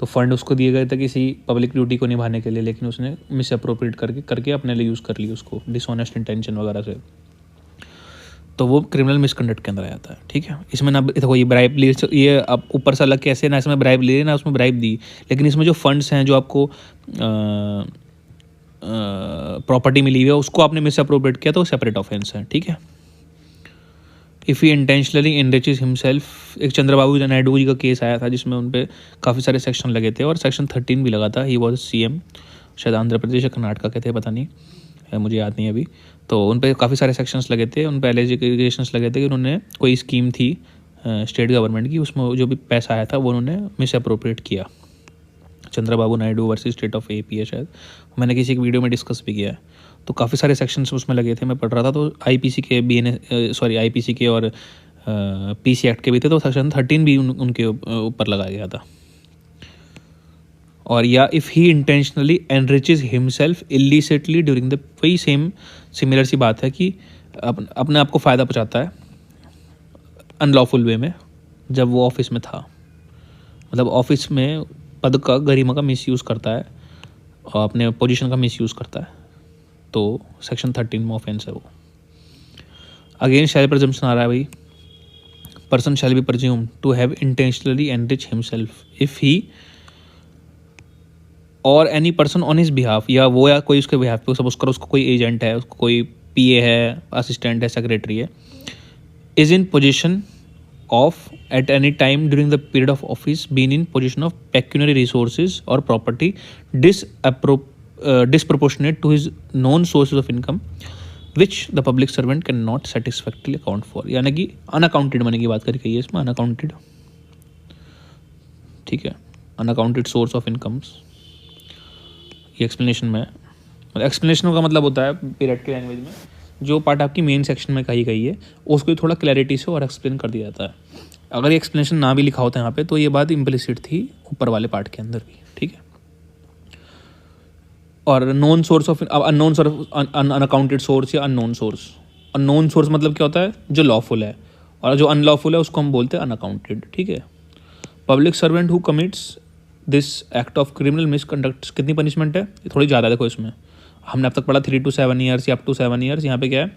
तो फंड उसको दिए गए थे किसी पब्लिक ड्यूटी को निभाने के लिए, लेकिन उसने मिस अप्रोप्रिएट करके अपने लिए यूज़ कर लिए उसको डिसऑनेस्ट इंटेंशन वगैरह से। तो वो क्रिमिनल मिसकंडक्ट के अंदर आ जाता है, ठीक है। इसमें ना देखो ये ब्राइब ली, ये अब ऊपर से अलग कैसे, ना इसमें ब्राइब ली ना उसमें ब्राइब दी, लेकिन इसमें जो फंड्स हैं जो आपको प्रॉपर्टी मिली हुई है उसको आपने मिस अप्रोप्रिएट किया तो सेपरेट ऑफेंस है, ठीक है। If he intentionally enriches himself, एक चंद्रबाबू नायडू जी का केस आया था जिसमें उन पर काफ़ी सारे सेक्शन लगे थे और सेक्शन 13 भी लगा था। ही वॉज CM, शायद आंध्र प्रदेश या कर्नाटका के थे, पता नहीं, मुझे याद नहीं अभी। तो उन पर काफ़ी सारे सेक्शंस लगे थे, उन पर एलिगेशंस लगे थे कि उन्होंने कोई स्कीम थी स्टेट गवर्नमेंट की, उसमें जो भी पैसा आया था वो उन्होंने मिस अप्रोप्रिएट किया। Chandrababu Naidu versus state of AP है शायद, मैंने किसी एक वीडियो में डिस्कस भी किया है। तो काफ़ी सारे सेक्शंस उसमें लगे थे, मैं पढ़ रहा था। तो IPC के IPC के और PC एक्ट के भी थे, तो सेक्शन 13 भी उनके ऊपर लगाया गया था। और या if he intentionally enriches himself illicitly during the, वही सिमिलर सी बात है कि अपने आप को फ़ायदा पहुँचाता है अनलॉफुल वे में जब वो ऑफिस में था, मतलब ऑफिस में पद का, गरिमा का मिसयूज़ करता है और अपने पोजीशन का मिसयूज़ करता है, तो सेक्शन 13 में ऑफेंस है वो। अगेन शैल प्रजम्पशन आ रहा है भाई, person shall be presume to have intentionally enrich himself if he और any person on his behalf, या वो या कोई उसके बिहाफ पे, सपोज करो उसको कोई एजेंट है, उसको कोई PA है, असिस्टेंट है, सेक्रेटरी है, is in position of at any time during the period of office being in possession of pecuniary resources or property disproportionate to his known sources of income which the public servant cannot satisfactorily account for, यानी कि unaccounted money की बात करके है इसमें, unaccounted, ठीक है, unaccounted source of incomes. ये एक्सप्लेनेशन में, एक्सप्लेनेशन का मतलब होता है पीरियड की लैंग्वेज में जो पार्ट आपकी मेन सेक्शन में कही गई है उसको थोड़ा क्लैरिटी से और एक्सप्लेन कर दिया जाता है। अगर ये एक्सप्लेनेशन ना भी लिखा होता है यहाँ पे तो ये बात इम्प्लिसिट थी ऊपर वाले पार्ट के अंदर भी, ठीक है। और non source of unknown source, unaccounted source या अननोन सोर्स। अननोन सोर्स मतलब क्या होता है, जो लॉफुल है, और जो अनलॉफुल है उसको हम बोलते हैं अनअकाउंटेड, ठीक है। Public servant who commits this act of criminal misconduct, कितनी पनिशमेंट है, ये थोड़ी ज़्यादा, देखो इसमें हमने अब तक पढ़ा 3 to 7 years या up to 7 years, यहाँ पे क्या है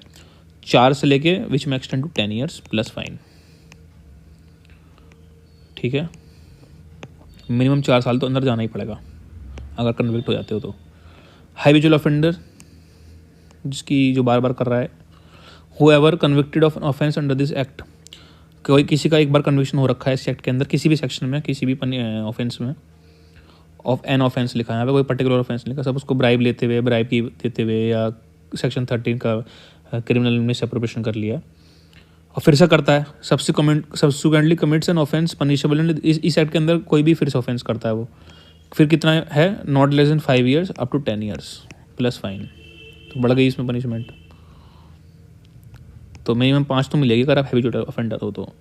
4 से लेके which may extend to 10 years plus fine, ठीक है। मिनिमम 4 साल तो अंदर जाना ही पड़ेगा अगर कन्विक्ट हो जाते हो तो। हैबिचुअल ऑफेंडर, जिसकी जो बार बार कर रहा है, whoever convicted of offence under this act, कोई किसी का एक बार कन्विक्शन हो रखा है इस एक्ट के अंदर किसी भी सेक्शन में, किसी भी ऑफेंस में, ऑफ एन ऑफेंस लिखा है यहाँ पे, कोई पर्टिकुलर ऑफेंस लिखा, सब उसको ब्राइब लेते हुए, ब्राइब की देते हुए, या सेक्शन 13 का क्रिमिनल मिसअप्रोप्रिएशन कर लिया और फिर से करता है, subsequently commits an offence punishable, इस एक्ट के अंदर कोई भी फिर से ऑफेंस करता है वो, फिर कितना है, not less than 5 years up to 10 years plus fine, तो बढ़ गई इसमें पनिशमेंट। तो मिनिमम 5 तो मिलेगी अगर आप हैबिचुअल ऑफेंडर हो तो।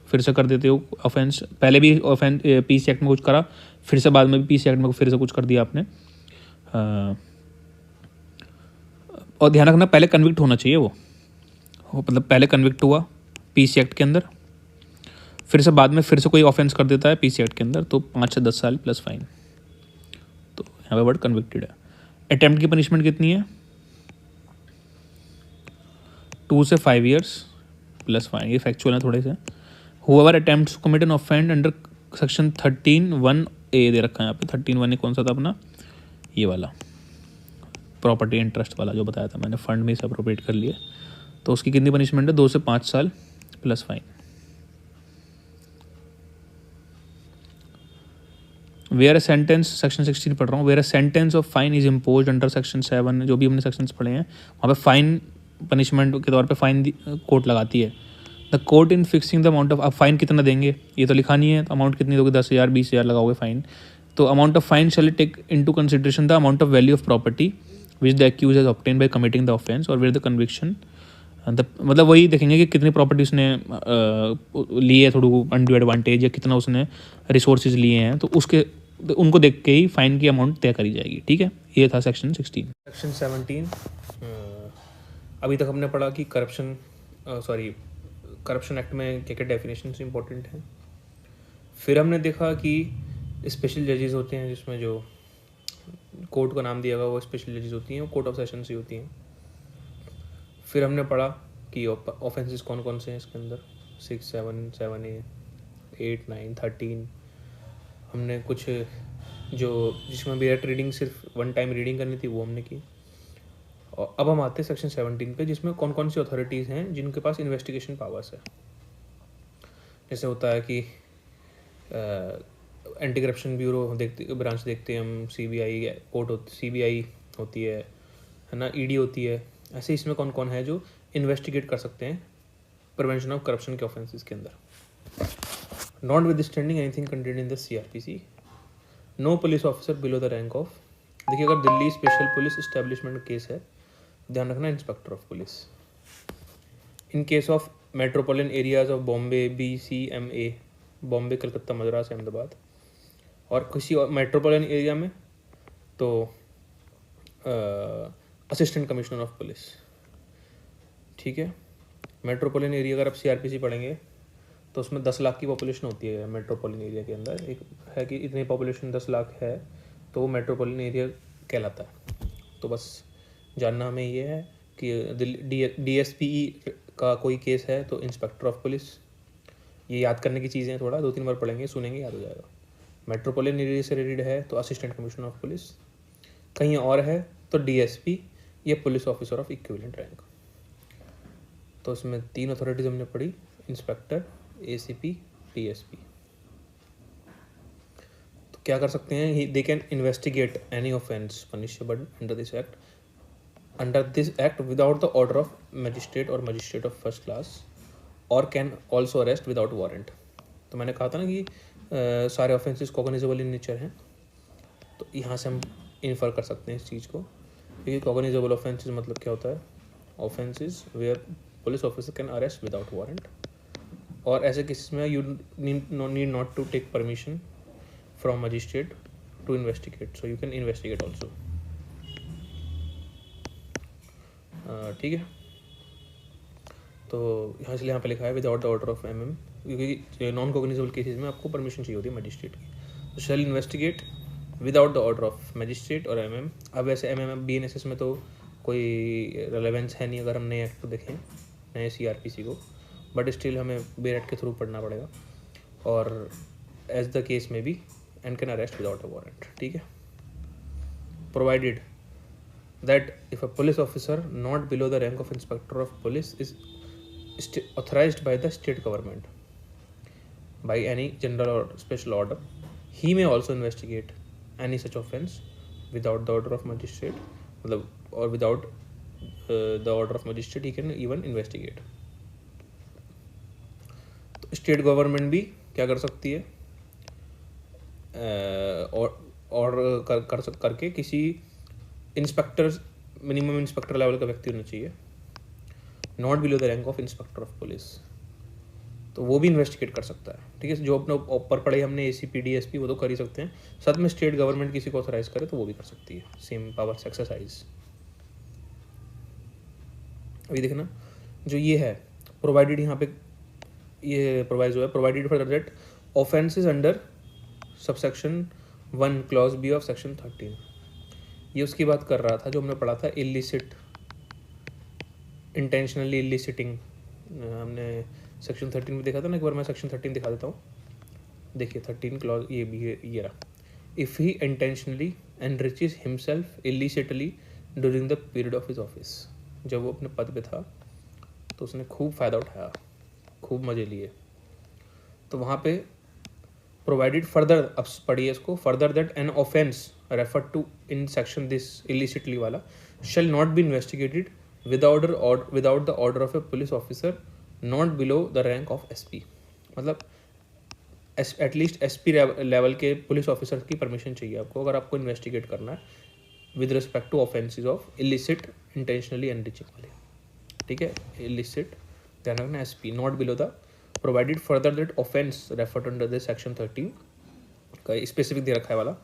फिर से कर देते हो ऑफेंस, पहले भी ऑफेंस PC एक्ट में कुछ करा, फिर से बाद में भी PC एक्ट में फिर से कुछ कर दिया आपने, और ध्यान रखना पहले कन्विक्ट होना चाहिए वो मतलब पहले कन्विक्ट हुआ PC एक्ट के अंदर, फिर से बाद में फिर से कोई ऑफेंस कर देता है PC एक्ट के अंदर तो 5 से 10 साल प्लस फाइन। तो यहाँ पे वर्ड कन्विक्टेड है। अटेम्प्ट की पनिशमेंट कितनी है, 2 से 5 years प्लस फाइन, ये फैक्चुअल है थोड़े से। However attempts to commit an offence under section 13(1)(a) दे रखा है यहाँ पे। 13(1)(a) कौन सा था अपना, ये वाला प्रॉपर्टी इंटरेस्ट वाला जो बताया था मैंने, फंड में से अप्रोप्रिएट कर लिए, तो उसकी कितनी पनिशमेंट है, 2 से 5 साल plus fine. Where sentence, section 16 पढ़ रहा हूँ, where sentence of fine is impose under section 7, जो भी हमने सेक्शंस पढ़े हैं वहाँ पे फाइन पनिशमेंट के तौर पे फाइन कोर्ट लगाती है। The court in fixing the amount of, आप फाइन कितना देंगे ये तो लिखा नहीं है, तो अमाउंट कितनी दोगे, 10,000 20,000 लगाओगे फाइन, तो amount of fine shall take into consideration the amount of value of property which the accused has obtain by committing the offence or where the conviction, मतलब वही देखेंगे कि कितनी प्रॉपर्टी उसने ली है, थोड़ी अनड्यू एडवांटेज या कितना उसने रिसोर्सेज लिए हैं, तो उसके उनको देख के ही फाइन की अमाउंट तय करी जाएगी, ठीक है। ये था सेक्शन 16। सेक्शन 17 अभी तक हमने पढ़ा कि करप्शन एक्ट में क्या क्या डेफिनेशन इंपॉर्टेंट हैं। फिर हमने देखा कि स्पेशल जजेस होते हैं, जिसमें जो कोर्ट का नाम दिया गया वो स्पेशल जजेस होती हैं, वो कोर्ट ऑफ सेशंस ही होती हैं। फिर हमने पढ़ा कि ऑफेंसेस कौन कौन से हैं इसके अंदर, 6, 7, 7A, 8, 9, 13। हमने कुछ जो जिसमें डायरेक्ट रीडिंग सिर्फ 1 टाइम रीडिंग करनी थी वो हमने की। और अब हम आते हैं सेक्शन 17 पे, जिसमें कौन कौन सी अथॉरिटीज़ हैं जिनके पास इन्वेस्टिगेशन पावर्स है। जैसे होता है कि एंटी करप्शन ब्यूरो ब्रांच देखते हैं हम, CBI कोर्ट CBI होती है ना, ED होती है। ऐसे इसमें कौन कौन है जो इन्वेस्टिगेट कर सकते हैं प्रिवेंशन ऑफ करप्शन के ऑफेंसेस के अंदर। Notwithstanding anything content in the CRPC, no police officer below the rank of, देखिए अगर Delhi special police establishment case है, ध्यान रखना inspector of police. In case of metropolitan areas of Bombay, BCMA, Bombay, Calcutta, Madras, Ahmedabad, और किसी और मेट्रोपोलिटन एरिया में तो असिस्टेंट कमिश्नर ऑफ पुलिस। ठीक है, मेट्रोपोलिटन एरिया अगर आप CRPC पढ़ेंगे तो उसमें 10 लाख की पॉपुलेशन होती है मेट्रोपोलिटन एरिया के अंदर। एक है कि इतनी पॉपुलेशन 10 लाख है तो वो मेट्रोपोलिटन एरिया कहलाता है। तो बस जानना हमें ये है कि DSPE का कोई केस है तो इंस्पेक्टर ऑफ पुलिस। ये याद करने की चीज़ें थोड़ा 2-3 बार पढ़ेंगे, सुनेंगे, याद हो जाएगा। मेट्रोपोलिटन एरिया से रिलेटेड है तो असिस्टेंट कमिश्नर ऑफ पुलिस, कहीं और है तो DSP या police officer of equivalent rank. तो इसमें 3 अथॉरिटीज़ हमने पढ़ी, इंस्पेक्टर, ACP, DSP। तो क्या कर सकते हैं, they can investigate any offence punishable under this act without the order of magistrate और मजिस्ट्रेट ऑफ फर्स्ट क्लास, और can also arrest without warrant. तो मैंने कहा था ना कि सारे ऑफेंसेस कॉग्निजेबल इन नेचर हैं, तो यहाँ से हम इन्फर कर सकते हैं इस चीज़ को। क्योंकि कॉग्निजेबल ऑफेंसेस मतलब क्या होता है, offences where police officer can arrest without warrant, और ऐसे केसेस में you need not to take permission from magistrate to investigate, so you can investigate also. ठीक है, तो यहाँ इसलिए यहाँ पे लिखा है without the order of MM, क्योंकि नॉन कॉग्निजेबल केसेस में आपको परमिशन चाहिए होती है मजिस्ट्रेट की। तो shall investigate without the order of magistrate और MM। अब वैसे MM BNSS में तो कोई रेलेवेंस है नहीं अगर हम नए एक्ट को देखें, नए CRPC को, बट स्टिल हमें BRAT के थ्रू पढ़ना पड़ेगा। और एज द केस में भी and can arrest without a warrant. ठीक है, provided that if a police officer not below the rank of inspector of police is authorized by the state government by any general or special order, he may also investigate any such offence without the order of magistrate, or without the order of magistrate he can even investigate। तो state government भी क्या कर सकती है, और करके किसी inspector, minimum inspector level का व्यक्ति होना चाहिए, not below the rank of inspector of police, तो वो भी इन्वेस्टिगेट कर सकता है। ठीक है, जो अपने ऊपर पढ़े हमने ACP DSP वो तो कर ही सकते हैं, साथ में स्टेट गवर्नमेंट किसी को ऑथराइज करे तो वो भी कर सकती है, सेम पावर्स एक्सरसाइज। अभी देखना जो ये है प्रोवाइडेड, यहाँ पे ये प्रोवाइज है, provided for that offences under subsection 1 clause B of section 13। ये उसकी बात कर रहा था जो हमने पढ़ा था, इलिसिट, इंटेंशनली इलिसिटिंग। हमने सेक्शन 13 में देखा था ना, एक बार मैं सेक्शन 13 दिखा देता हूँ। देखिए 13 क्लॉज ये भी है, ये रहा, if he intentionally enriches himself illicitly during the period of his office. जब वो अपने पद पे था तो उसने खूब फ़ायदा उठाया, खूब मज़े लिए, तो वहाँ पे प्रोवाइडेड फर्दर, अब पढ़िए इसको, further that an offence referred to in section this illicitly वाला shall not be investigated without the order of a police officer not below the rank of SP। मतलब एटलीस्ट SP लेवल के police officer की permission चाहिए आपको अगर आपको investigate करना है with respect to offences of illicit, intentionally enriching वाले। ठीक है, इलिसिट ध्यान रखना, SP not below the, provided further that offence referred under this section 13 का स्पेसिफिक दे रखा है वाला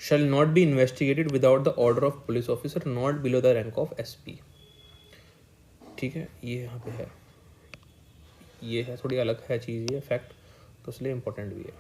shall not be investigated without the order of police officer not below the rank of SP। ठीक है, ये यहाँ पे है, ये है, थोड़ी अलग है चीज़, ये फैक्ट, तो इसलिए इम्पोर्टेंट भी है।